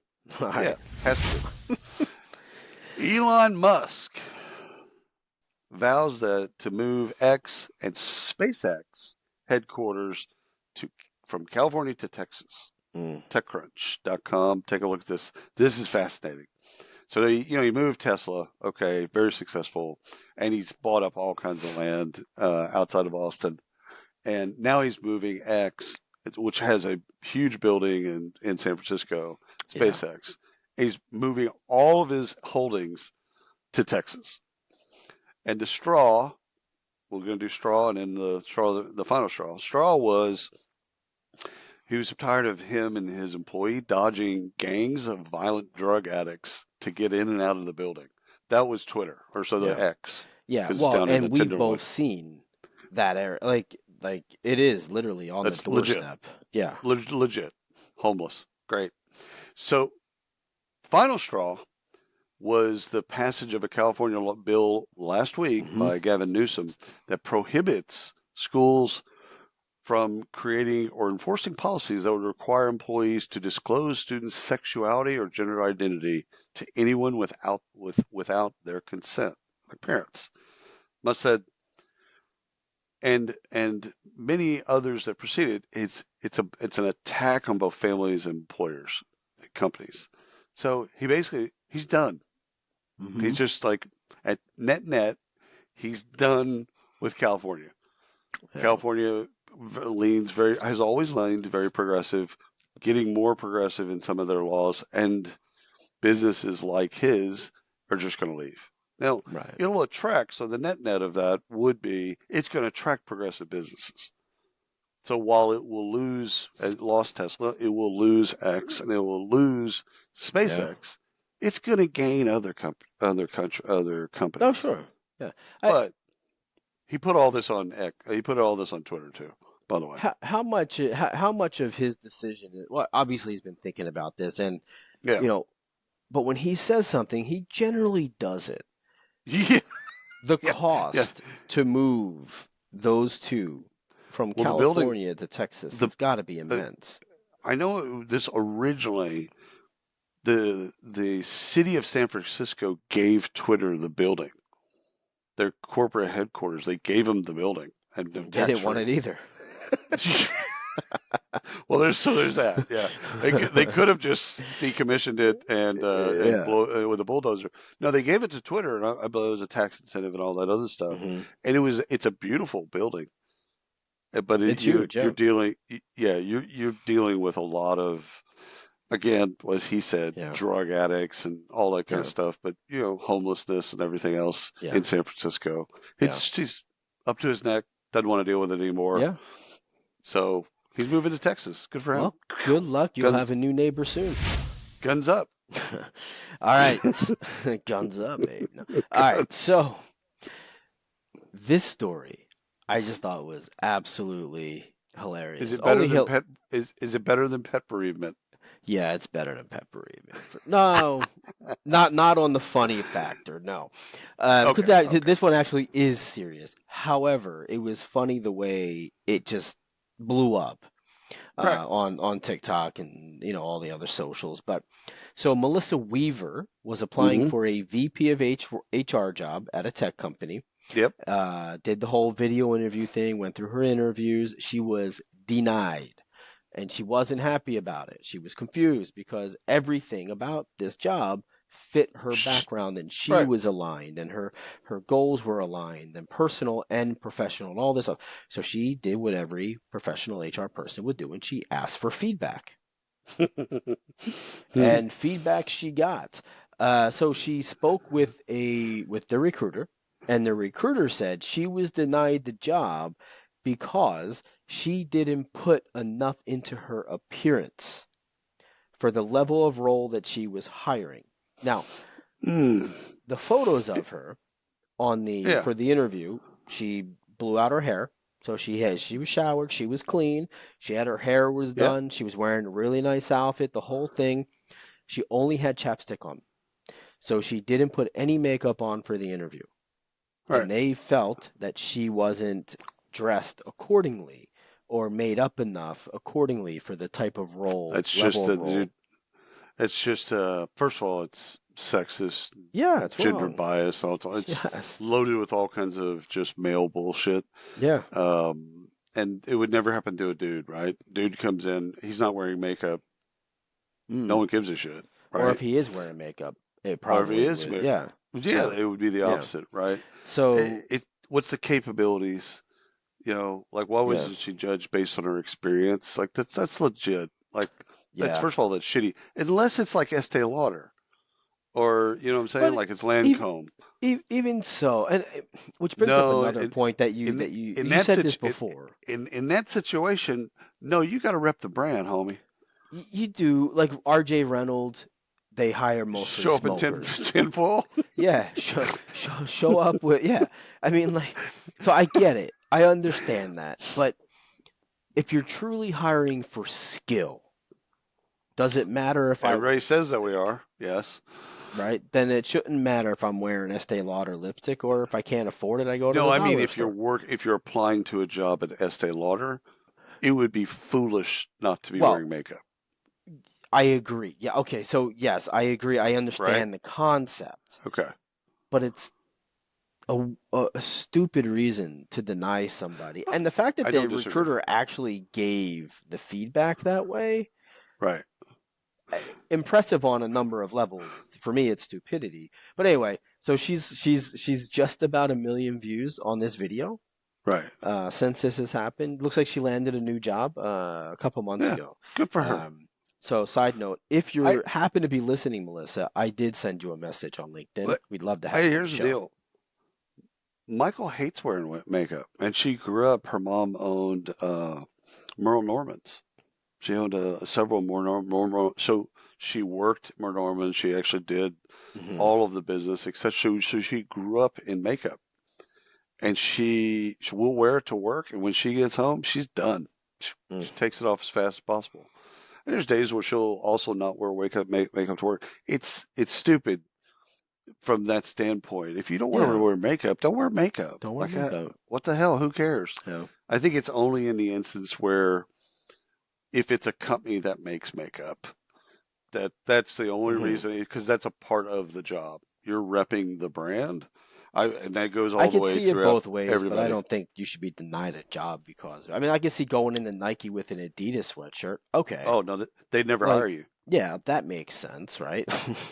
All Yeah, right. has to be. Elon Musk vows that to move X and SpaceX headquarters to from California to Texas. Mm, TechCrunch.com. Take a look at this. This is fascinating. So he moved Tesla. Okay, very successful, and he's bought up all kinds of land outside of Austin. And now he's moving X, which has a huge building in San Francisco, yeah, SpaceX. He's moving all of his holdings to Texas. And the straw, we're going to do straw, and then the straw, the final straw. Straw was he was tired of him and his employee dodging gangs of violent drug addicts to get in and out of the building. That was Twitter, or so the yeah, X, yeah. because it's Well, down in the and we've both Tenderloin. seen that area. Like it is literally on the That's legit, doorstep. Yeah, legit, homeless. Great. So final straw was the passage of a California bill last week hmm, by Gavin Newsom that prohibits schools from creating or enforcing policies that would require employees to disclose students' sexuality or gender identity to anyone without their consent, like parents. Musk said, and many others that preceded. It's an attack on both families and employers, and companies. So he's done. hmm. He's just like at net. He's done with California. Yeah, California has always leaned very progressive, getting more progressive in some of their laws, and businesses like his are just going to leave. Now, right. it'll attract, so the net of that would be it's going to attract progressive businesses. So while it lost Tesla, it will lose X, and it will lose Yeah. SpaceX. It's going to gain other Oh, companies. sure. Yeah. I But he put all this on Twitter too, by the way. how much of his decision is, well, obviously he's been thinking about this, and Yeah. you know, but when he says something, he generally does it. Yeah. The Yeah. Yeah. cost to move those two from Well, the building, California to Texas the has got to be uh, immense. I know this originally, the city of San Francisco gave Twitter the building, their corporate headquarters. They gave them the building and They tax didn't want free. it either. Well, there's that. Yeah, they could have just decommissioned it and Yeah. blow with a bulldozer. No, they gave it to Twitter, and I believe it was a tax incentive and all that other stuff. Hmm. And it's a beautiful building, but It's huge, you're yeah. dealing, yeah, you're dealing with a lot of, again, as he said, Yeah. drug addicts and all that kind of Yeah. stuff, but homelessness and everything else Yeah. in San Francisco. Yeah. He's up to his neck, doesn't want to deal with it anymore. Yeah. So he's moving to Texas. Good for him. Well, good luck. You'll have Guns a new neighbor soon. guns up. All right. Guns up, babe. No. All right. So this story I just thought was absolutely Is hilarious. it better Only than he'll pet is it better than pet bereavement? Yeah, it's better than peppery. No, not on the funny factor. No, because Okay, okay. this one actually is serious. However, it was funny the way it just blew up Right. on TikTok and all the other socials. But so Melissa Weaver was applying Mm-hmm. for a VP of HR job at a tech company. Yep. Did the whole video interview thing. Went through her interviews. She was denied. And she wasn't happy about it. She was confused because everything about this job fit her background and she Right. was aligned and her goals were aligned and personal and professional and all this stuff. So she did what every professional HR person would do and she asked for feedback. Hmm. And feedback she got. So she spoke with the recruiter, and the recruiter said she was denied the job because she didn't put enough into her appearance for the level of role that she was hiring. Now, Hmm. the photos of her on the Yeah. for the interview, she blew out her hair. So she was showered, she was clean, she had her hair was Yeah. done, she was wearing a really nice outfit, the whole thing. She only had chapstick on. So she didn't put any makeup on for the interview. Right. And they felt that she wasn't dressed accordingly or made up enough accordingly for the type of role, That's level just of a role. dude. It's just first of all, it's sexist, Yeah, it's gender wrong. bias. Also, it's Yes. loaded with all kinds of just male bullshit. Yeah. And it would never happen to a dude, right? Dude comes in, he's not wearing makeup. No Mm. one gives a shit, Or if right? he is wearing makeup, it Or if he probably is, would. Yeah. yeah, Yeah. it would be the Yeah. opposite, right? So, What's the capabilities? Like, why yeah. wasn't she judged based on her experience? Like, that's legit. Like, that's Yeah. first of all, that's shitty. Unless it's like Estee Lauder, or you know what I'm saying, But like it's even Lancome. even so, and which brings up No, another point that you in that you in you that said this situ- before. in that situation, no, you got to rep the brand, homie. You do like R.J. Reynolds. They hire mostly Show up in smokers. tinfoil. Yeah, show up with yeah. I mean, like, so I get it. I understand that, but if you're truly hiring for skill, does it matter if I Everybody says that we are. Yes. right? Then it shouldn't matter if I'm wearing Estee Lauder lipstick or if I can't afford it, I go to No, the I mean dollar store. if you're applying to a job at Estee Lauder, it would be foolish not to be Well, wearing makeup, I agree. Yeah, okay. So yes, I agree. I right? understand the concept, Okay. but it's a stupid reason to deny somebody. And the fact that I the don't disagree. recruiter actually gave the feedback that way, Right. impressive on a number of levels. For me, it's stupidity. But anyway, so she's just about 1 million views on this video Right. since this has happened. Looks like she landed a new job a couple months Yeah. ago. Good for her. Um, so, side note, if I you happen to be listening, Melissa, I did send you a message on LinkedIn. but We'd love to have hey, you on the here's the show. deal. Michael hates wearing makeup, and she grew up. Her mom owned Merle Norman's. She owned several so she worked Merle Norman. She actually did Hmm. all of the business, except so she grew up in makeup, and she will wear it to work. And when she gets home, she's done. She takes it off as fast as possible. And there's days where she'll also not wear makeup to work. It's stupid. from that standpoint. If you don't want to Yeah, wear makeup, don't wear makeup. don't wear Like, makeup. what the hell? Who cares? Yeah. I think it's only in the instance where if it's a company that makes makeup, that's the only hmm reason because that's a part of the job. You're repping the brand. And that goes I all the could way see it throughout both ways, but I everybody. don't think you should be denied a job because I mean I could see going into Nike with an Adidas sweatshirt. Okay, Oh no, they'd never like hire you. yeah, that makes sense, right?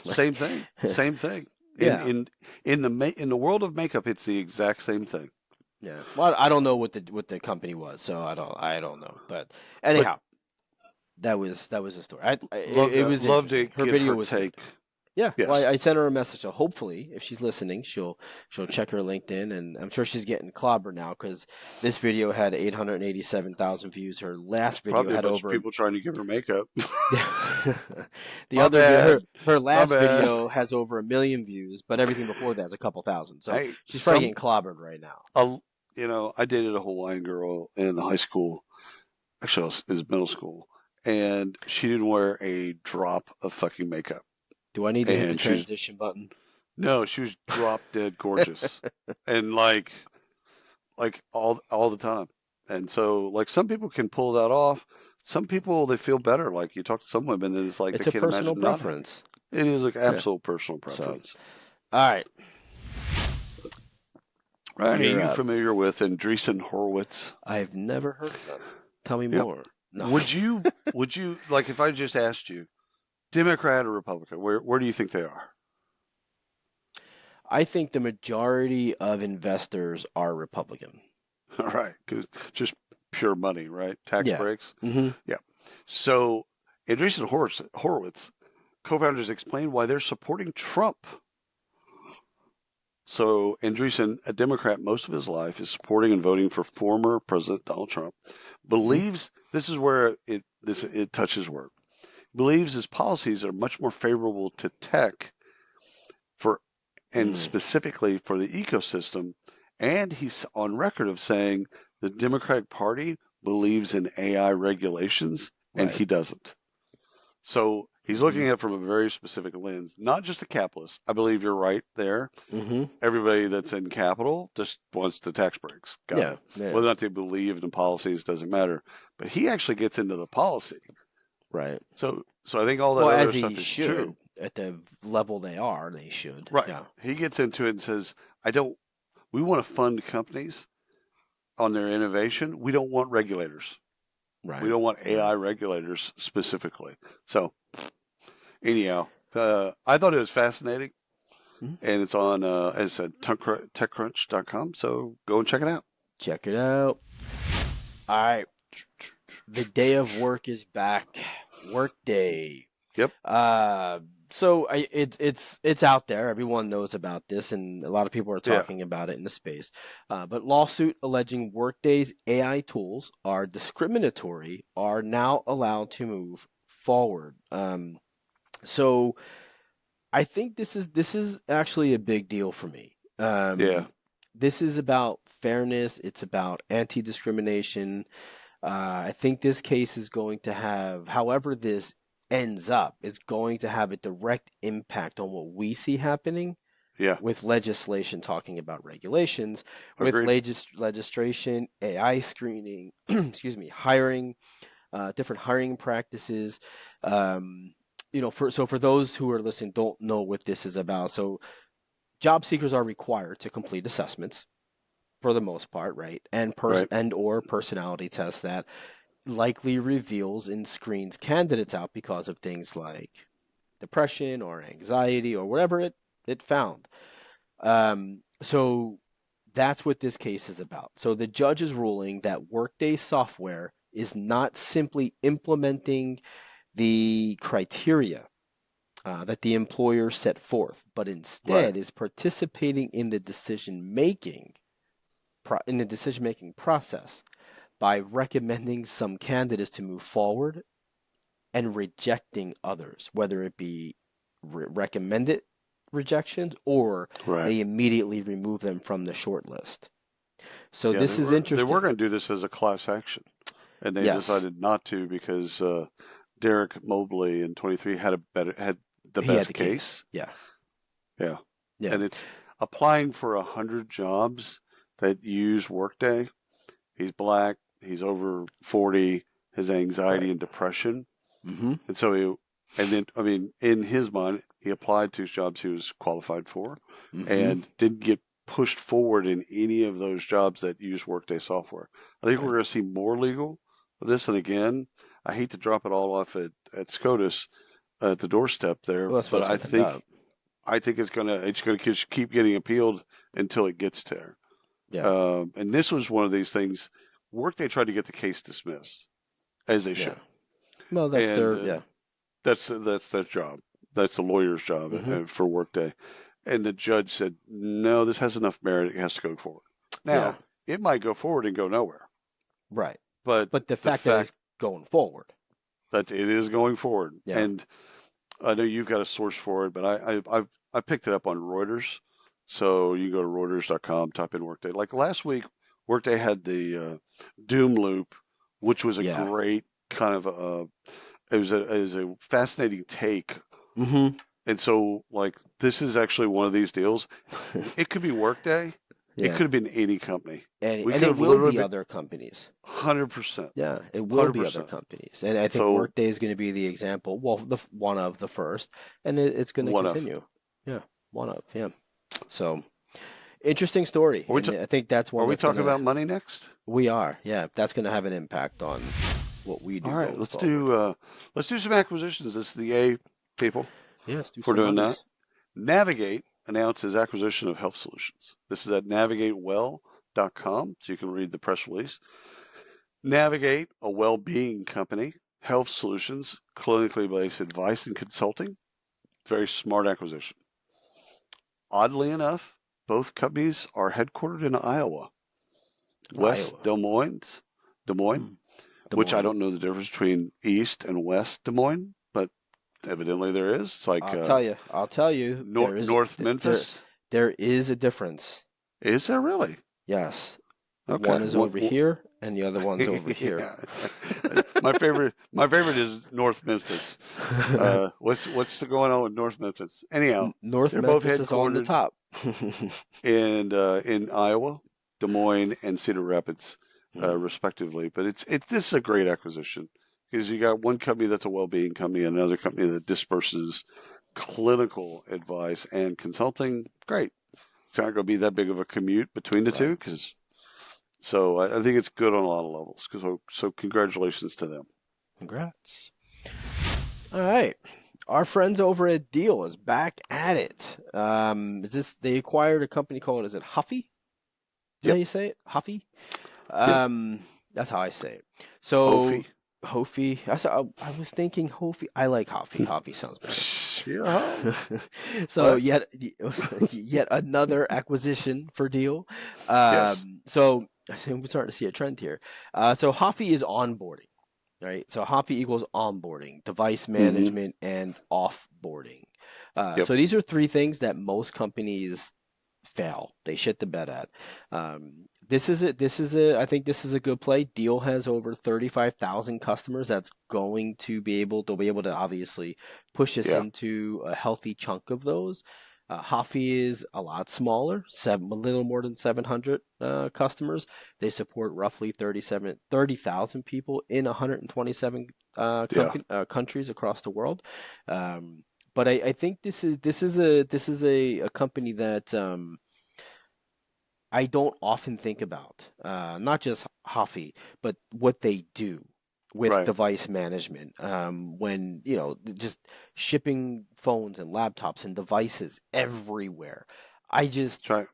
Like, Same thing. Same thing. In yeah, in in the world of makeup, it's the exact same thing. yeah. Well, I don't know what the company was, so I don't know. But But anyhow, that was the story. It was love to interesting. Her get video her was good. take. Yeah, well, Yes, I sent her a message, so hopefully, if she's listening, she'll check her LinkedIn, and I'm sure she's getting clobbered now because this video had 887,000 views. Her last video probably a had bunch of over people trying to give her makeup. yeah. The My other bad. her My last bad. video has over 1 million views, but everything before that is a couple thousand. So Hey, she's probably getting clobbered right now. a, I dated a Hawaiian girl in high school. Actually, it was middle school, and she didn't wear a drop of fucking makeup. Do I need to hit the And she's transition button? no, she was drop dead gorgeous, and like all the time. And so like some people can pull that off. Some people they feel better. Like you talk to some women and it's like they It's a can't personal imagine not. preference. It is like Yeah. absolute personal So, preference. all right, Right? Are you're you up. familiar with Andreessen Horowitz? I've never heard of them. Tell me Yep. more. No. Would you like if I just asked you, Democrat or Republican, where do you think they are? I think the majority of investors are Republican. All right, because just pure money, right? Tax Yeah. breaks. hmm Yeah. So Andreessen Horowitz co-founders explain why they're supporting Trump. So Andreessen, a Democrat most of his life, is supporting and voting for former President Donald Trump. hmm Believes this is where it touches work. Believes his policies are much more favorable to tech for and hmm specifically for the ecosystem. And he's on record of saying the Democratic Party believes in AI regulations and Right. he doesn't. So he's looking hmm at it from a very specific lens, not just a capitalist. I believe you're right there. hmm Everybody that's in capital just wants the tax breaks. Got Yeah. it. Yeah. Whether or not they believe in the policies doesn't matter. But he actually gets into the policy. Right. So I think all that Well, as other he stuff is true. should at the level they are, they should. Right. Yeah. He gets into it and says, I don't we want to fund companies on their innovation. We don't want regulators. We Right. don't want Yeah. AI regulators specifically. So anyhow, I thought it was fascinating, Mhm. and it's on, as I said, techcrunch.com. So go and check it out. Check it out. All right. The day of work is back. Work day. Yep. Uh, so it's out there. Everyone knows about this, and a lot of people are Yeah. talking about it in the space. But lawsuit alleging Workday's AI tools are discriminatory are now allowed to move forward. So I think this is actually a big deal for me. Yeah. This is about fairness. It's about anti-discrimination. I think this case is going to have, however this ends up, is going to have a direct impact on what we see happening Yeah. with legislation talking about regulations, with Agreed. legislation, AI screening, excuse me, hiring, different hiring practices. Um, for those who are listening, don't know what this is about. So job seekers are required to complete assessments for the most part, right? Right. And or personality tests that likely reveals and screens candidates out because of things like depression or anxiety or whatever it found. So that's what this case is about. So the judge is ruling that Workday software is not simply implementing the criteria that the employer set forth, but Right. instead is participating in the decision making process by recommending some candidates to move forward and rejecting others, whether it be recommended rejections or Right. they immediately remove them from the short list. So Yeah. this is They were interesting. going to do this as a class action, and they Yes, decided not to because Derek Mobley in 23 had the he had best the case. case. Yeah. Yeah. Yeah. and it's applying for 100 jobs that use Workday. He's black, he's over 40, his anxiety Right. and depression. Mm-hmm. And so and then, I mean, in his mind, he applied to jobs he was qualified for Mm-hmm. and didn't get pushed forward in any of those jobs that use Workday software. I think we're Right. going to see more legal of this. And again, I hate to drop it all off at SCOTUS at the doorstep there, Well, that's what but it's gonna end up. I think it's gonna just keep getting appealed until it gets there. Yeah. And this was one of these things. Workday tried to get the case dismissed, as they Yeah. should, Well, that's and their yeah. that's their job. That's the lawyer's job Mm-hmm. for Workday. And the judge said, no, this has enough merit. It has to go forward. Yeah. Now, it might go forward and go nowhere, Right. but But the the fact that it's fact going forward. that it is going forward, Yeah. and I know you've got a source for it, but I picked it up on Reuters. So you go to Reuters.com, type in Workday. Like last week, Workday had the Doom Loop, which was a Yeah. great kind of it was a fascinating take. Mm-hmm. And so like this is actually one of these deals. It could be Workday. It Yeah. could have been any company. And We and could it have will literally be been other companies. 100%, Yeah, it will be other 100%. companies. And I think So Workday is going to be the example, well, the one of the first, and it's going to one of. continue. Yeah, one of, yeah. So, interesting story. Are we And ta- I think that's are one we that's going talking to, about money next? we are, yeah, that's going to have an impact on what we All do right, going forward. let's do some acquisitions. This is the A people. Yeah, let's do If we're some doing that, monies. Navigate announces acquisition of Health Solutions. This is at navigatewell.com, so you can read the press release. Navigate, a well-being company. Health Solutions, clinically based advice and consulting. Very smart acquisition. Oddly enough, both companies are headquartered in Iowa, West Iowa. Des Moines, Hmm. Des which I Moines. don't know the difference between East and West Des Moines, but evidently there is. It's like I'll tell you, North Memphis. there is a difference. Is there really? Yes. Okay. One is over here and the other one's over here. Yeah. My favorite is North Memphis. What's going on with North Memphis? Anyhow, North they're both Memphis is on the headquartered top. in Iowa, Des Moines, and Cedar Rapids, Hmm. respectively. But this is a great acquisition because you got one company that's a well-being company and another company that disperses clinical advice and consulting. Great. It's not going to be that big of a commute between the Right. two because so I think it's good on a lot of levels. So congratulations to them. Congrats. All right. Our friends over at Deal is back at it. Is this they acquired a company called, is it Huffy? Is that how Yep. you say it? Huffy? Yep. That's how I say it. So Hofi. Hofi. I was thinking Hofi. I like Huffy. Huffy sounds better. Yeah. So What? yet another acquisition for Deal. Yes. So I think we're starting to see a trend here. So Huffy is onboarding, right? So Huffy equals onboarding, device Mm-hmm. management, and offboarding. Yep. So these are three things that most companies fail. They shit the bed at. I think this is a good play. Deal has over 35,000 customers. That's going to be able, they'll be able to obviously push us Yeah. into a healthy chunk of those. Hoffy is a lot smaller, a little more than 700 customers. They support roughly 30,000 people in 127 Yeah. countries across the world. Um, but I think this is a company that I don't often think about. Not just Hoffy, but what they do with Right. device management. When just shipping phones and laptops and devices everywhere. I just That's right.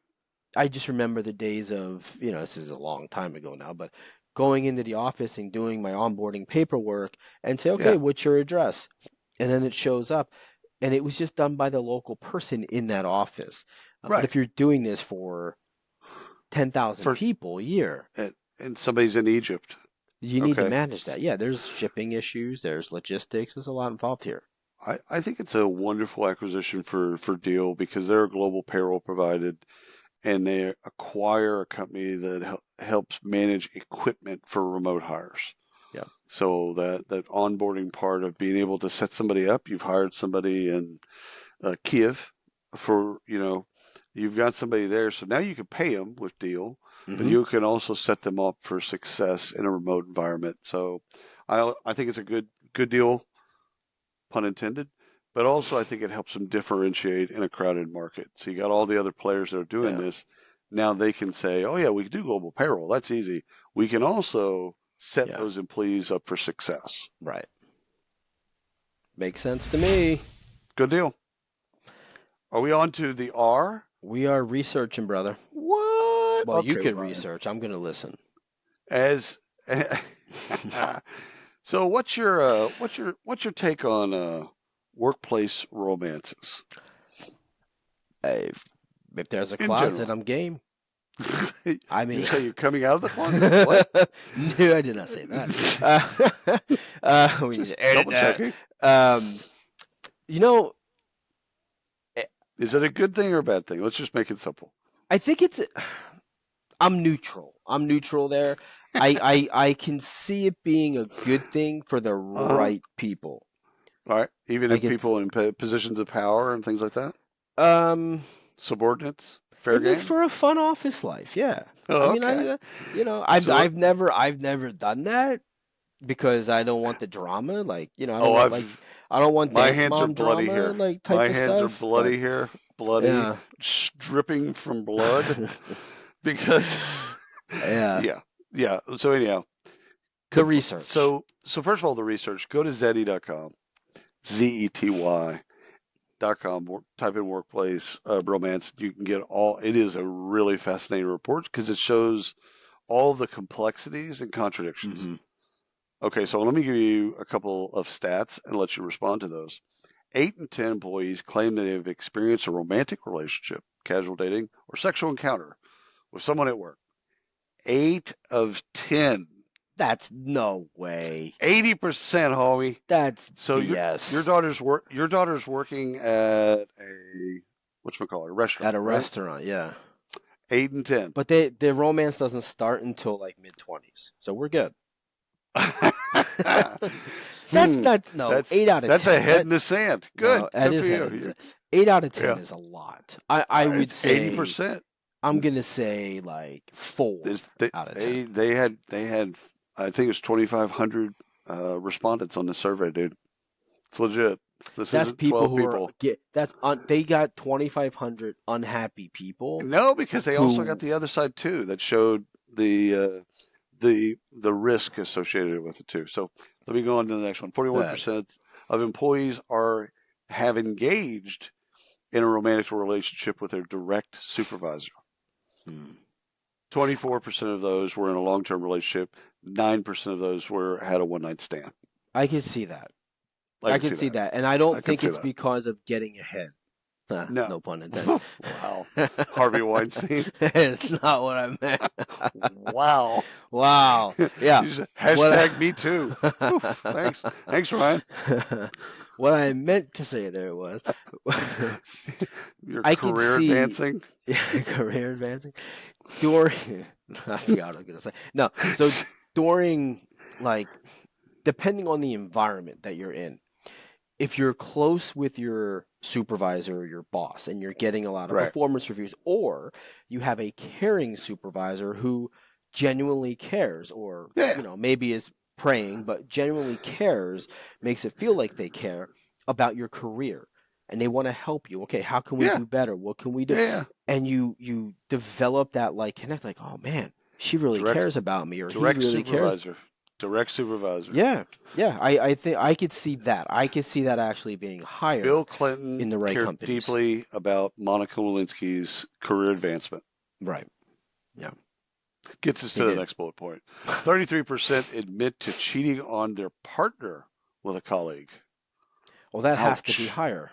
I just remember the days of, this is a long time ago now, but going into the office and doing my onboarding paperwork and say, okay, Yeah. what's your address? And then it shows up. And it was just done by the local person in that office. But Right. if you're doing this for 10,000 For people a year, and somebody's in Egypt. you need to Okay. manage that. Yeah, there's shipping issues, there's logistics, there's a lot involved here. I think it's a wonderful acquisition for Deal because they're a global payroll provided and they acquire a company that helps manage equipment for remote hires. Yeah. So that onboarding part of being able to set somebody up, you've hired somebody in Kiev for You've got somebody there, so now you can pay them with deal, but Hmm. you can also set them up for success in a remote environment. So I think it's a good deal, pun intended, but also I think it helps them differentiate in a crowded market. So you got all the other players that are doing Yeah. this. Now they can say, oh yeah, we can do global payroll. That's easy. We can also set Yeah. those employees up for success. Right. Makes sense to me. Good deal. Are we on to the R? We are researching, brother. What? Well, you Okay, could Ryan. research. I'm gonna listen. As so, what's your take on workplace romances Hey, if there's a in closet, general? I'm game. I You mean, say you're coming out of the closet? What? no, I did not say that. We need Just to edit double that. checking. Um, you know, eh, Is it a good thing or a bad thing? Let's just make it simple. I think it's. I'm neutral. I'm neutral there. I can see it being a good thing for the Uh-huh. right people. All right. Even Like if it's people in positions of power and things like that, um subordinates, fair it makes game. for a fun office life. Yeah. I Oh, mean, okay. So, I've never done that because I don't want the drama. Like, oh, I don't want my dance hands are mom bloody drama here. like type My of hands are stuff. But bloody here, bloody, yeah. dripping from blood because Yeah. yeah, yeah. So anyhow, The research. so first of all, the research. Go to zety.com, zety.com. Type in workplace romance. You can get all. It is a really fascinating report because it shows all the complexities and contradictions. Hmm. Okay, so let me give you a couple of stats and let you respond to those. 8 in 10 employees claim they have experienced a romantic relationship, casual dating, or sexual encounter with someone at work. 8 of 10. That's no way. 80%, homie. That's So your BS. daughter's working at a whatchamacallit, a At restaurant, a right? restaurant, yeah. 8 and 10. But their romance doesn't start until like mid 20s. So we're good. That's Hmm. not no, That's 8 out of that's a 10. head in the sand. No, that Good for is you. headed. 8 out of 10 Yeah. is a lot. I would It's say 80%. I'm gonna say like 4 There's they out of 10. they had I think it's 2,500 respondents on the survey, dude. It's legit. This That's isn't people 12 who are people. they got 2,500 unhappy people No, because they also got who the other side too that showed the risk associated with it too. So let me go on to the next one. good. 41% of employees are have engaged in a romantic relationship with their direct supervisor. Hmm. 24% of those were in a long-term relationship. 9% of those were had a one-night stand. I can see that. I I can can see see that. that. And I don't I can think see it's that. because of getting ahead. No. No pun intended. Wow. Harvey Weinstein. It's not what I meant. Wow. Wow. Yeah. You just What hashtag me too. Oof. Thanks. Thanks, Ryan. what I meant to say there was Your I could career see advancing. career advancing during I forgot what I was gonna say. No, so during like depending on the environment that you're in, if you're close with your supervisor or your boss and you're getting a lot of Right. performance reviews, or you have a caring supervisor who genuinely cares, or, Yeah. maybe is praying, but genuinely cares, makes it feel like they care about your career and they want to help you. Okay, how can we Yeah. do better? What can we do? Yeah. And you develop that like connect, like, oh man, she really Direct cares about me, or he direct really cares. supervisor. Direct supervisor. Yeah, yeah. I think I could see that. I could see that actually being higher Bill Clinton in the right cared companies. deeply about Monica Lewinsky's career advancement. Right. Yeah, Gets us he to the did. next bullet point. 33% admit to cheating on their partner with a colleague. Well, that has to be Ouch. higher.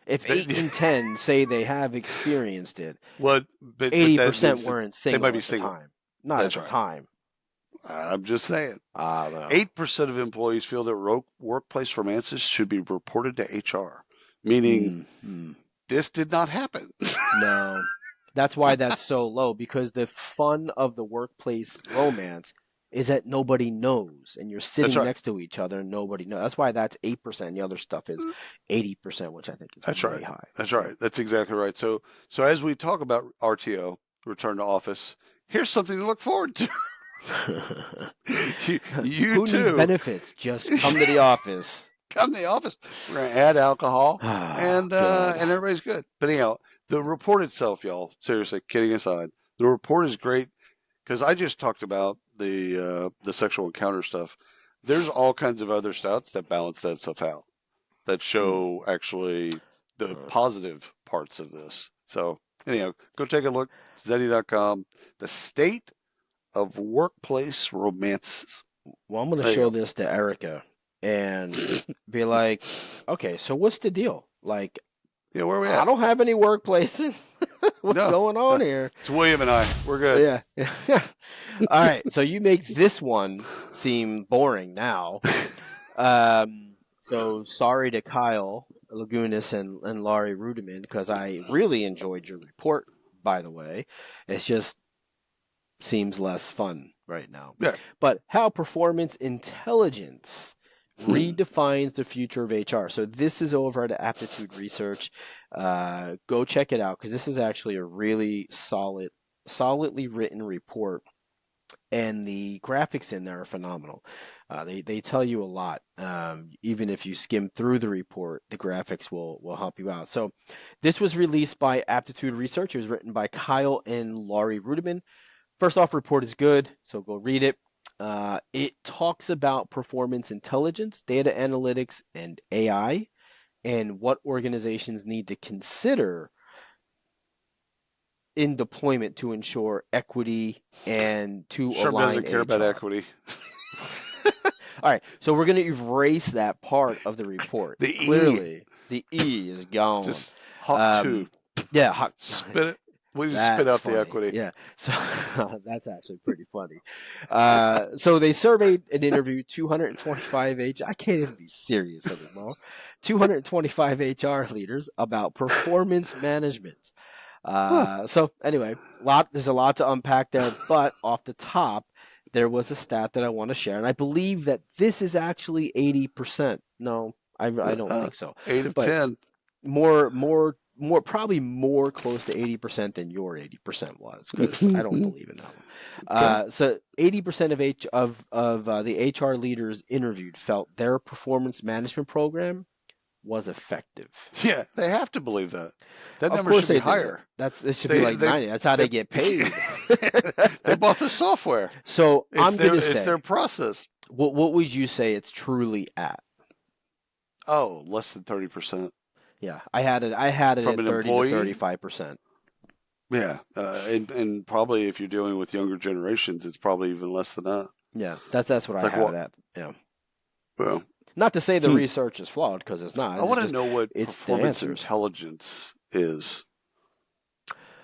If They, 8 in 10 say they have experienced it, what? But that 80% means that weren't they might single be at the single. time. Not at That's the right. time. I'm just saying. Ah, no. 8% of employees feel that workplace romances should be reported to HR, meaning Mm-hmm. this did not happen. No. That's why that's so low, because the fun of the workplace romance is that nobody knows, and you're That's sitting right. next to each other and nobody knows. That's why that's 8%. The other stuff is 80%, which I think is That's way right. high. That's Yeah. right. That's exactly right. So as we talk about RTO, return to office, here's something to look forward to. You Who needs too. benefits? Just come to the office. Come to the office. We're gonna add alcohol, Ah, and God. everybody's good. But anyhow, the report itself, y'all. Seriously, kidding aside, the report is great because I just talked about the sexual encounter stuff. There's all kinds of other stats that balance that stuff out, that Hmm. show actually the Uh, positive parts of this. So anyhow, go take a look. Zeddy.com. The state of workplace romances. well, I'm going to There show you this to Erica and be like, okay, so what's the deal? Like, go. Yeah, where are we I at? don't have any workplace. What's No, going on no. here? It's William and I. We're good. Yeah. All right. So you make this one seem boring now. So sorry to Kyle Lagunas and Laurie Rudiman because I really enjoyed your report, by the way. It's just seems less fun right now. Yeah. But how performance intelligence Hmm. redefines the future of HR. So this is over at Aptitude Research. Go check it out because this is actually a really solidly written report, and the graphics in there are phenomenal. They tell you a lot. Even if you skim through the report, the graphics will help you out. So this was released by Aptitude Research. It was written by Kyle and Laurie Rudiman. First off, report is good, so go read it. It talks about performance intelligence, data analytics, and AI, and what organizations need to consider in deployment to ensure equity and to Sherm align doesn't care about HR. equity. All right, so we're going to erase that part of the report. The E. Clearly, the E is gone. Just Hawk 2. Um, yeah, Spit it. We just spit that's out the funny. equity. Yeah, so that's actually pretty funny. So they surveyed and interviewed 225 I can't even be serious anymore. 225 HR leaders about performance management. Huh. So anyway, there's a lot to unpack there, but off the top, there was a stat that I want to share, and I believe that this is actually 80%. No, I don't Uh, think so, 8 of but 10. probably more close to 80% than your 80% was, because I don't believe in that one. Okay. So 80% of the HR leaders interviewed felt their performance management program was effective. Yeah, they have to believe that. That Of number course should be they do. higher. It should be They like they 90. That's how they they get paid. they bought the software. So I'm gonna It's their say, process. what would you say it's truly at? Oh, less than 30% Yeah, I had it from at an 30 to employee. 35%. Yeah, and probably if you're dealing with younger generations, it's probably even less than that. Yeah, that's what It's I like have what? it at. Yeah. Well, Not to say the hmm. research is flawed, because it's not. I It's want to just know what it's the performance answers. intelligence is.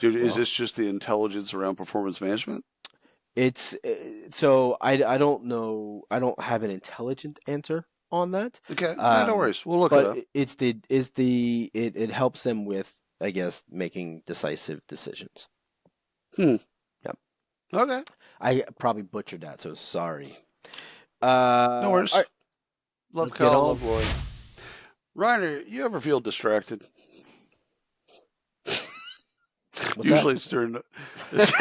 Dude, is Well, this just the intelligence around performance management? it's so I don't know. I don't have an intelligent answer on that. Okay, no worries. We'll look it But up. it helps them with, I guess, making decisive decisions. Hmm. Yep. Okay, I probably butchered that, so sorry. no All worries. right, Love let's get Kyle, on. love Lori. Reiner, you ever feel distracted? What's that? Usually it's during the, it's,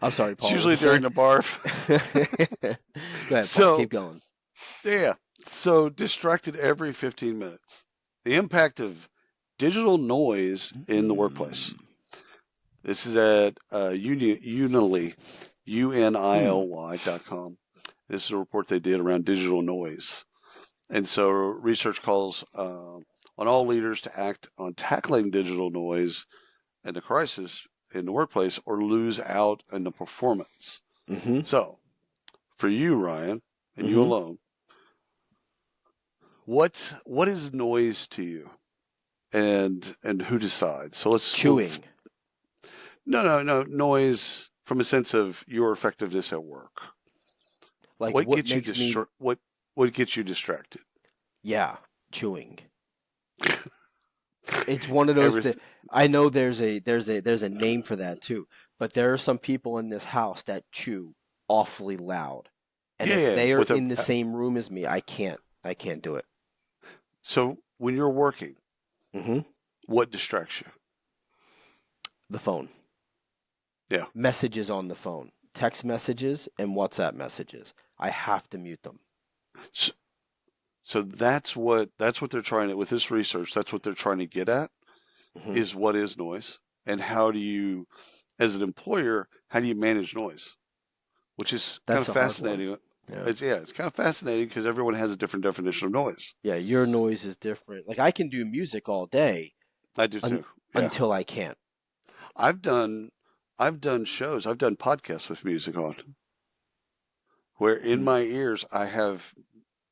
I'm sorry, it's Paul. What usually you during say? the barf. Go ahead, Paul. So Keep going. yeah, so distracted every 15 minutes. The impact of digital noise in the workplace. Mm, This is at Unily, hmm. UNILY.com. This is a report they did around digital noise. And so research calls on all leaders to act on tackling digital noise and the crisis in the workplace or lose out in the performance. Mm-hmm. So for you, Ryan, and you Mm-hmm. alone, what is noise to you, and who decides? So Chewing. no noise from a sense of your effectiveness at work. Like What what gets you makes me? what gets you distracted? Yeah, chewing. It's one of those that Everything. I know there's a name for that too. But there are some people in this house that chew awfully loud. And Yeah, if yeah. they are With a in the same room as me, I can't do it. so when you're working, Hmm. what distracts you? The phone, Yeah. messages on the phone, text messages and WhatsApp messages. I have to mute them. So, so that's what they're trying to with this research. That's what they're trying to get at Hmm. is what is noise and how do you, as an employer, how do you manage noise? Which is kind That's of a hard one. fascinating. Yeah. It's kind of fascinating because everyone has a different definition of noise. Yeah, your noise is different. Like I can do music all day I do un too. Yeah. until I can't. I've done I've done shows, I've done podcasts with music on, where in Hmm. my ears I have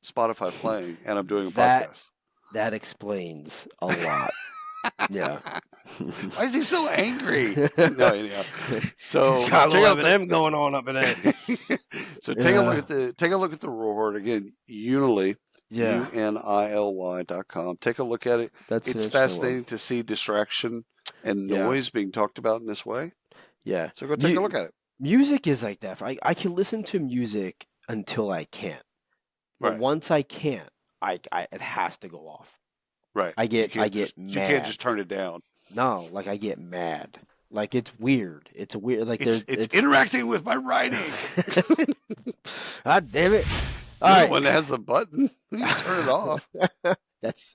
Spotify playing and I'm doing a That podcast. that explains a lot. Yeah. Why is he so angry? No, anyhow. It's So got check out 11M going on up in there. so Yeah. take a look at the reward again. Unily, Yeah. UNILY.com. Take a look at it. That's an It's interesting one. fascinating to see distraction and Yeah. noise being talked about in this way. Yeah. So go take a Mu look at it. music is like that. I can listen to music until I can't. But Right, once I can't, I it has to go off. right. I get You can't mad. just turn it down. No, like I get mad. Like it's weird. It's a weird like It's there's it's it's interacting with my writing. God damn it. All You're the right. one that has the button. You can turn it off. That's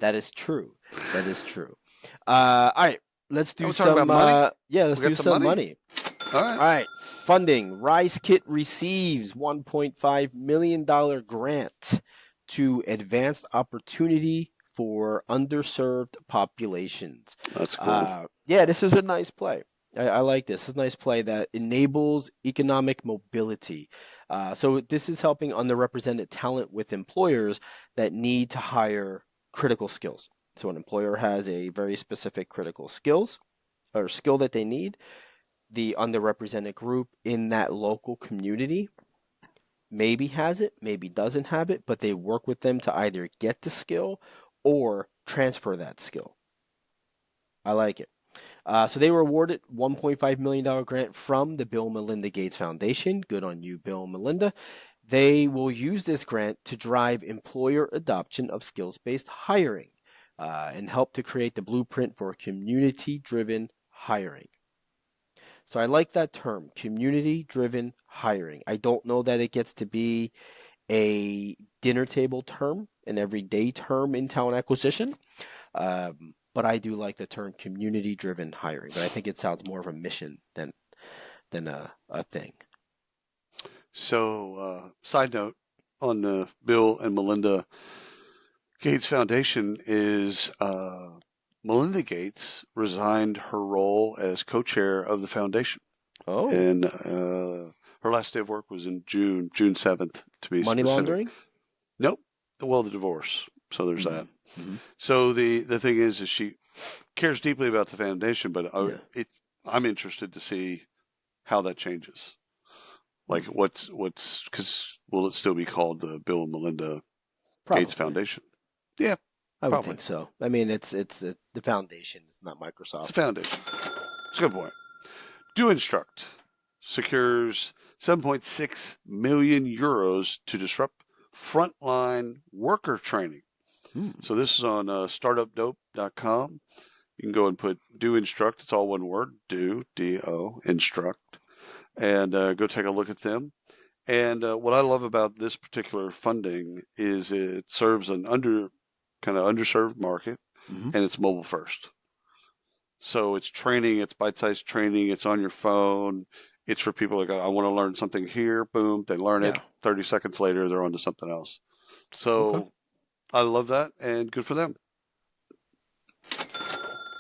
that is true. That is true. All right. Let's Are do we talking about some money? yeah, let's We do got some some money? money. All All right. right. Funding. Rise Kit receives $1.5 million grant to advance opportunity for underserved populations. That's cool. Yeah, this is a nice play. I like this. It's a nice play that enables economic mobility. So this is helping underrepresented talent with employers that need to hire critical skills. So an employer has a very specific critical skills or skill that they need, the underrepresented group in that local community maybe has it, maybe doesn't have it, but they work with them to either get the skill or transfer that skill. I like it. So they were awarded $1.5 million grant from the Bill and Melinda Gates Foundation. Good on you, Bill and Melinda. They will use this grant to drive employer adoption of skills-based hiring and help to create the blueprint for community-driven hiring. So I like that term, community-driven hiring. I don't know that it gets to be a dinner table term, an everyday term in talent acquisition, but I do like the term community-driven hiring. But I think it sounds more of a mission than a thing. So, side note on the Bill and Melinda Gates Foundation is Melinda Gates resigned her role as co-chair of the foundation, Oh, and her last day of work was in June 7th, to be money specific. laundering? Nope, well, the divorce. So there's that. Mm-hmm. So the thing is she cares deeply about the foundation, but Yeah. I'm interested to see how that changes. Like Mm. what's because will it still be called the Bill and Melinda Gates Probably. Foundation? Yeah, I would probably. think so. I mean, it's the foundation. It's not It's a Microsoft. foundation. It's a good point. Do Instruct secures 7.6 million euros to disrupt frontline worker training. Hmm. So this is on startupdope.com. You can go and put do instruct. It's all one word. Do instruct, and go take a look at them. And what I love about this particular funding is it serves an kind of underserved market, Mm-hmm. and it's mobile first. So it's training, it's bite-sized training, it's on your phone. It's for people like I want to learn something here. Boom, they learn it. Yeah. 30 seconds later, they're on to something else. Okay. So I love that, and good for them.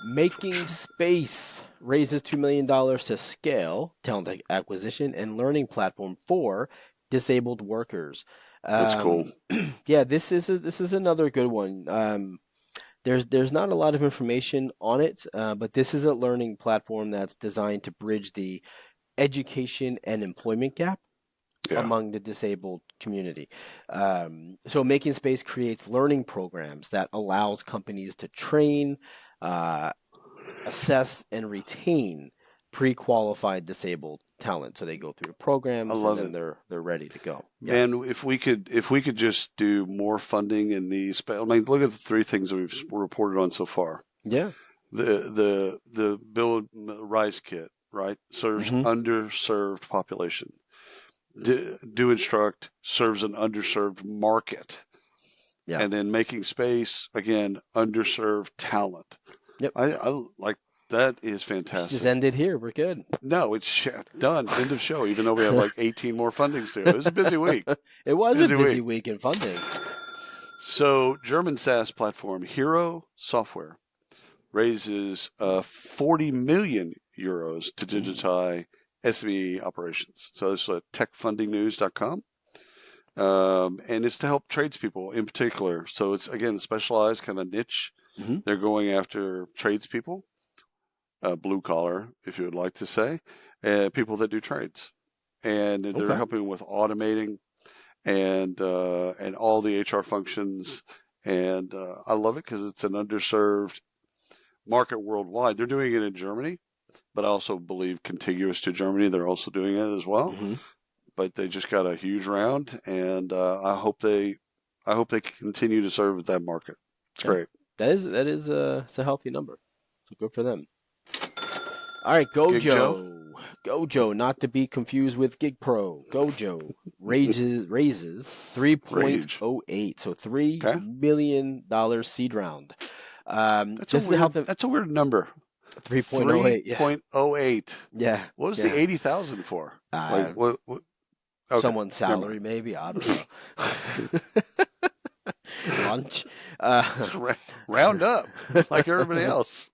Making Space raises $2 million to scale talent acquisition and learning platform for disabled workers. That's cool. Um, yeah, this is another good one. There's not a lot of information on it, but this is a learning platform that's designed to bridge the education and employment gap Yeah. among the disabled community. So Making Space creates learning programs that allows companies to train, uh, assess, and retain pre-qualified disabled talent. So they go through the I programs and love then it. they're ready to go. Yeah. Man, if we could just do more funding in these, I mean, look at the three things that we've reported on so far. Yeah. The Bill Rise Kit, right, serves Hmm. underserved population. Do Instruct serves an underserved market, Yeah. and then Making Space again underserved talent. Yep. I like that is We should just fantastic. end it here. We're good. No, it's done. End of show. Even though we have like 18 more fundings to go. It was a busy week. It was a Busy busy week. week in funding. So German SaaS platform Hero Software raises 40 million euros to Ooh. digitize SME operations. So this is techfundingnews.com. And it's to help tradespeople in particular. So it's, again, specialized kind of niche. Hmm. They're going after tradespeople, blue collar, if you would like to say, people that do trades. And they're Okay. helping with automating and all the HR functions. And I love it because it's an underserved market worldwide. They're doing it in Germany, but I also believe contiguous to Germany, they're also doing it as well. Hmm. But they just got a huge round, and I hope they continue to serve that market. It's Yeah. great. That is it's a healthy number. So good for them. All right, Gig Joe, Gojo. Gojo, not to be confused with Gig Pro. Gojo raises Rage. 3.08, so $3 Okay, million seed round. that's a This is a weird. health of That's a weird number. 3.08. Yeah, 3.08. yeah, What was the yeah. 80,000 for? Like Uh, what? Okay, Someone's never mind. salary, maybe. I don't know. Lunch. Just round up like everybody else.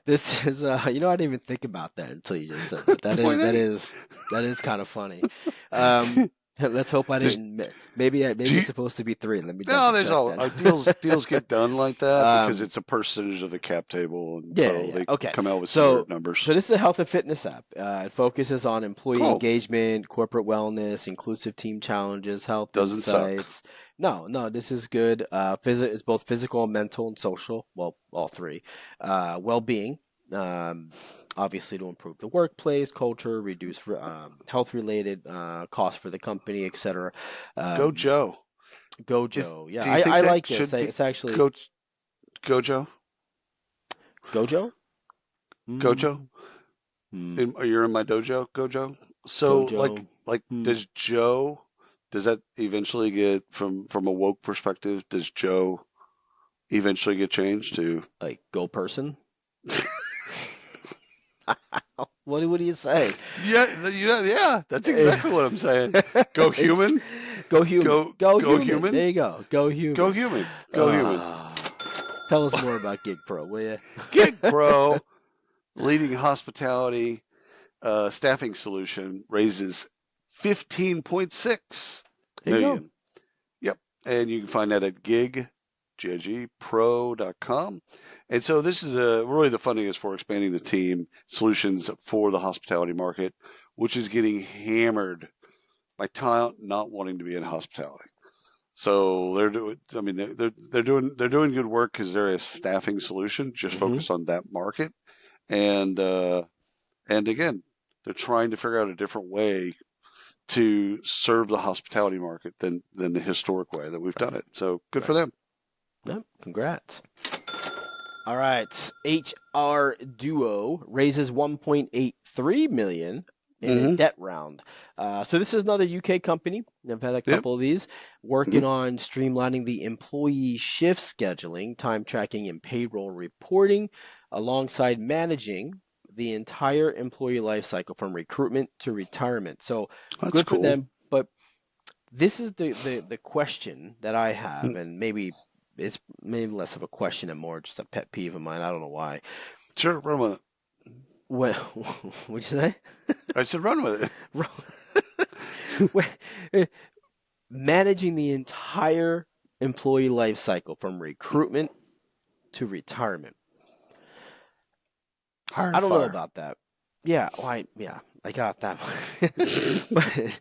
This is I didn't even think about that until you just said that. That is Point that eight. is that is kind of funny. Um, let's hope I Just didn't. Maybe do it's you, supposed to be three. Let me no, double there's check all that. deals get done like that because Um, it's a percentage of the cap table, and yeah, so yeah. they Okay. come out with some So weird numbers. so this is a health and fitness app. It focuses on employee Cool. engagement, corporate wellness, inclusive team challenges, health Doesn't suck. insights. No, no, this is good. It's both physical, mental, and social. Well, all three. Well-being. Um, Obviously to improve the workplace culture, reduce health-related costs for the company, etc. Go Um, Joe. Gojo. Yeah, Do you I think that like this. should be It's actually Go Gojo? Gojo. Gojo? Mm, mm, You're in my dojo, Gojo. So like Gojo. like Hmm. does Joe? Does that eventually get from a woke perspective? Does Joe eventually get changed to? Like go person. What do you say? Yeah. That's exactly what I'm saying. Go It's human. go human. Go Go human. human. There you go. Go Go human. human. Go human. Uh, Tell us more about Gig Pro, will you? Gig Pro, leading hospitality staffing solution, raises 15.6 Here you go. million. Yep. And you can find that at gigpro.com. And so this is really the funding is for expanding the team solutions for the hospitality market, which is getting hammered by talent not wanting to be in hospitality. So they're doing. I mean, they're doing good work because they're a staffing solution, just Hmm. focused on that market. And again, they're trying to figure out a different way to serve the hospitality market than the historic way that we've done Right. it. So good for Right. them. Yep. Congrats. All right. HR Duo raises 1.83 million in a Mm-hmm. debt round. So this is another UK company. I've had a Yep. couple of these Mm-hmm. working on streamlining the employee shift scheduling, time tracking, and payroll reporting, alongside managing the entire employee life cycle from recruitment to retirement. So That's good for cool. them. But this is the question that I have, Mm. and maybe it's maybe less of a question and more just a pet peeve of mine. I don't know why. Sure, run with it. What what'd you say? I said run with Wait, managing the entire employee life cycle from it. recruitment to retirement. Hire I and don't know fire. about that. Yeah, yeah, I got that one.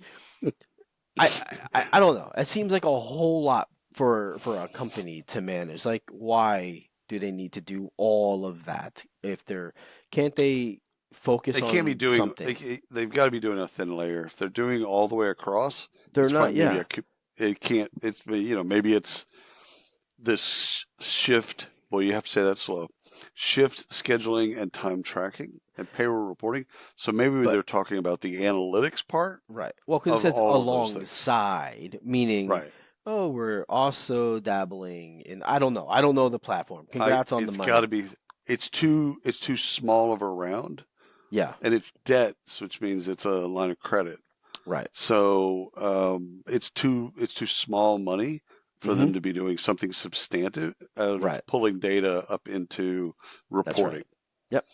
But I don't know. It seems like a whole lot for a company to manage. Like, why do they need to do all of that if they're can't they? focus They can't be on doing. something. They've got to be doing a thin layer. If they're doing all the way across, They're it's not, probably maybe yeah, a. It can't. It's maybe it's this shift. Well, you have to say that slow. Shift scheduling and time tracking and payroll reporting. So maybe but they're talking about the analytics part right. Well, because it of says all of those things. alongside, meaning, Right. oh, we're also dabbling in, I don't know. I don't know the platform. Congrats on the It's got to money. be. It's too small of a round, Yeah, and it's debt, which means it's a line of credit. right. So it's too small money for Hmm. them to be doing something substantive out of Right. pulling data up into That's right. reporting. Yep.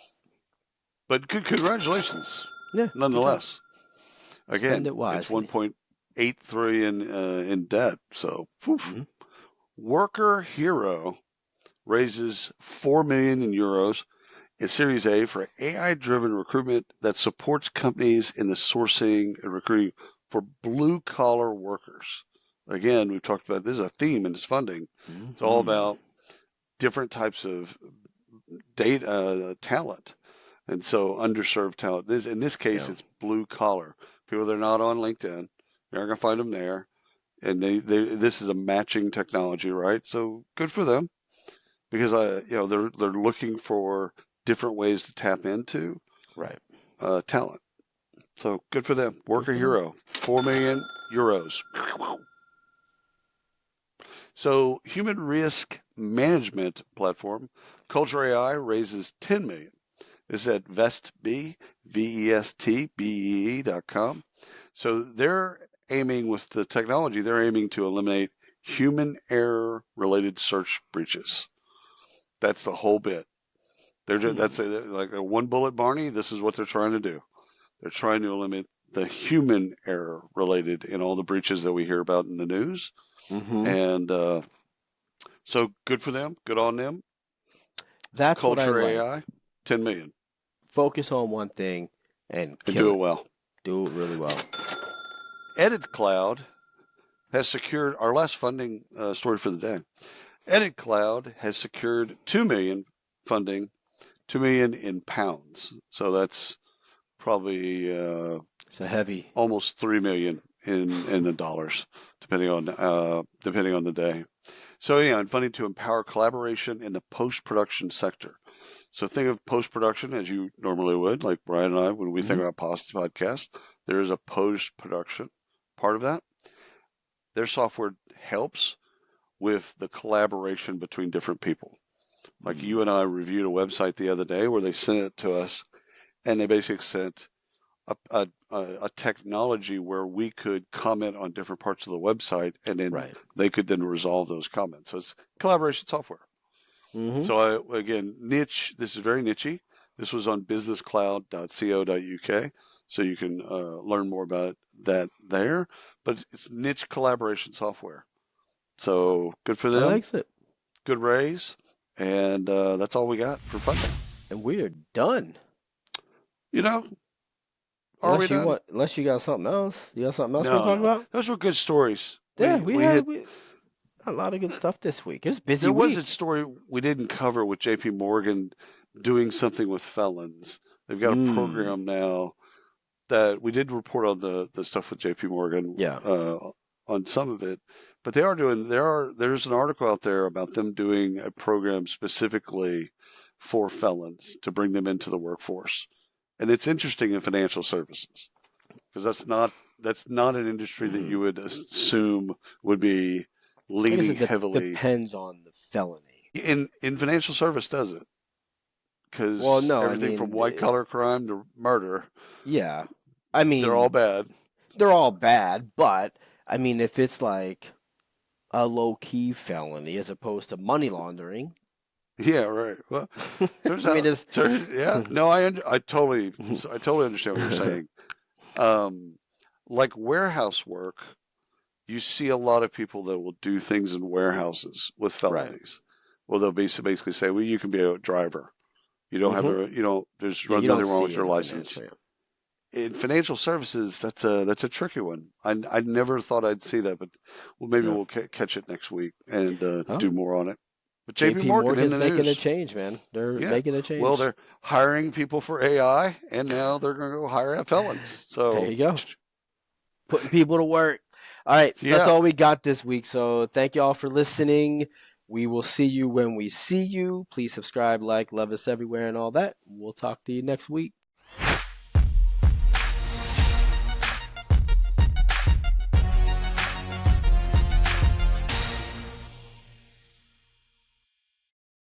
But congratulations, Yeah, good job. nonetheless. Spend Again, it it's wisely. 1.8 trillion in debt. So, whew. Hmm. Worker Hero raises 4 million in euros in Series A for AI-driven recruitment that supports companies in the sourcing and recruiting for blue-collar workers. Again, we've talked about this is a theme in this funding. It's all Hmm. about different types of data talent, and so underserved talent. In this case, Yeah. it's blue collar people that are not on LinkedIn. You're not gonna find them there, and they this is a matching technology, right? So good for them because they're looking for different ways to tap into Right. talent. So good for them. Good Worker for them. Hero, 4 million euros. So human risk management platform Culture AI raises 10 million. This is at VestB, VESTBEE.com. So they're aiming with the technology, they're aiming to eliminate human error related search breaches. That's the whole bit. Hmm. That's like a one bullet Barney. This is what they're trying to do. They're trying to eliminate the human error related in all the breaches that we hear about in the news. Hmm. And so good for them. Good on them. That's what I Culture like. AI, 10 million, Focus on one thing and and kill do it it. well. Do it really well. Edit Cloud has secured our last funding story for the day. Edit Cloud has secured 2 million funding, 2 million in pounds. So that's probably It's a heavy. almost 3 million in the dollars, depending on the day. So anyhow, and funding to empower collaboration in the post-production sector. So think of post-production as you normally would, like Brian and I, when we think Hmm. about podcasts, there is a post-production part of that. Their software helps with the collaboration between different people. Like you Mm. and I reviewed a website the other day where they sent it to us, and they basically sent a technology where we could comment on different parts of the website, and then Right. they could then resolve those comments. So it's collaboration software. Hmm. So again, niche. This is very nichey. This was on businesscloud.co.uk, so you can learn more about that there. But it's niche collaboration software. So good for I them. likes it. Good raise, and that's all we got for funding. And we are done. You know, are we done? Unless you got something else. You got something else you want to No, talk no. about? Those were good stories. Yeah, we a lot of good Uh, stuff this week. It was a busy there was a week. story we didn't cover with JPMorgan doing something with felons. They've got a Mm. program now that we did report on the stuff with JPMorgan Yeah. on some of it, but there's an article out there about them doing a program specifically for felons to bring them into the workforce. And it's interesting in financial services because that's not an industry that Hmm. you would assume would be I guess leaning it heavily depends on the felony. in financial service, does it? Well, Because no, I everything from mean, white collar crime to murder, yeah. I they're all mean, bad. they're all bad, but I mean, if it's like a low key felony as opposed to money laundering, Yeah, right. Well, I mean, it's yeah. No, I totally understand what you're saying. Um, like warehouse work, you see a lot of people that will do things in warehouses with right. felonies. Well, they'll basically say, well, you can be a driver. You don't have Hmm. a, you don't, there's Yeah, you don't nothing wrong see with it your in license. financial. Yeah. In financial services, that's a tricky one. I never thought I'd see that, but well, maybe Yeah. we'll catch it next week and Huh? do more on it. But JP JP Morgan in Morgan's the making a news. change, man. They're Yeah. making a Well, change. they're hiring people for AI, and now they're going to go hire felons. There So, you go. Putting people to work. All right, that's yeah. all we got this week. So thank you all for listening. We will see you when we see you. Please subscribe, like, love us everywhere, and all that. We'll talk to you next week.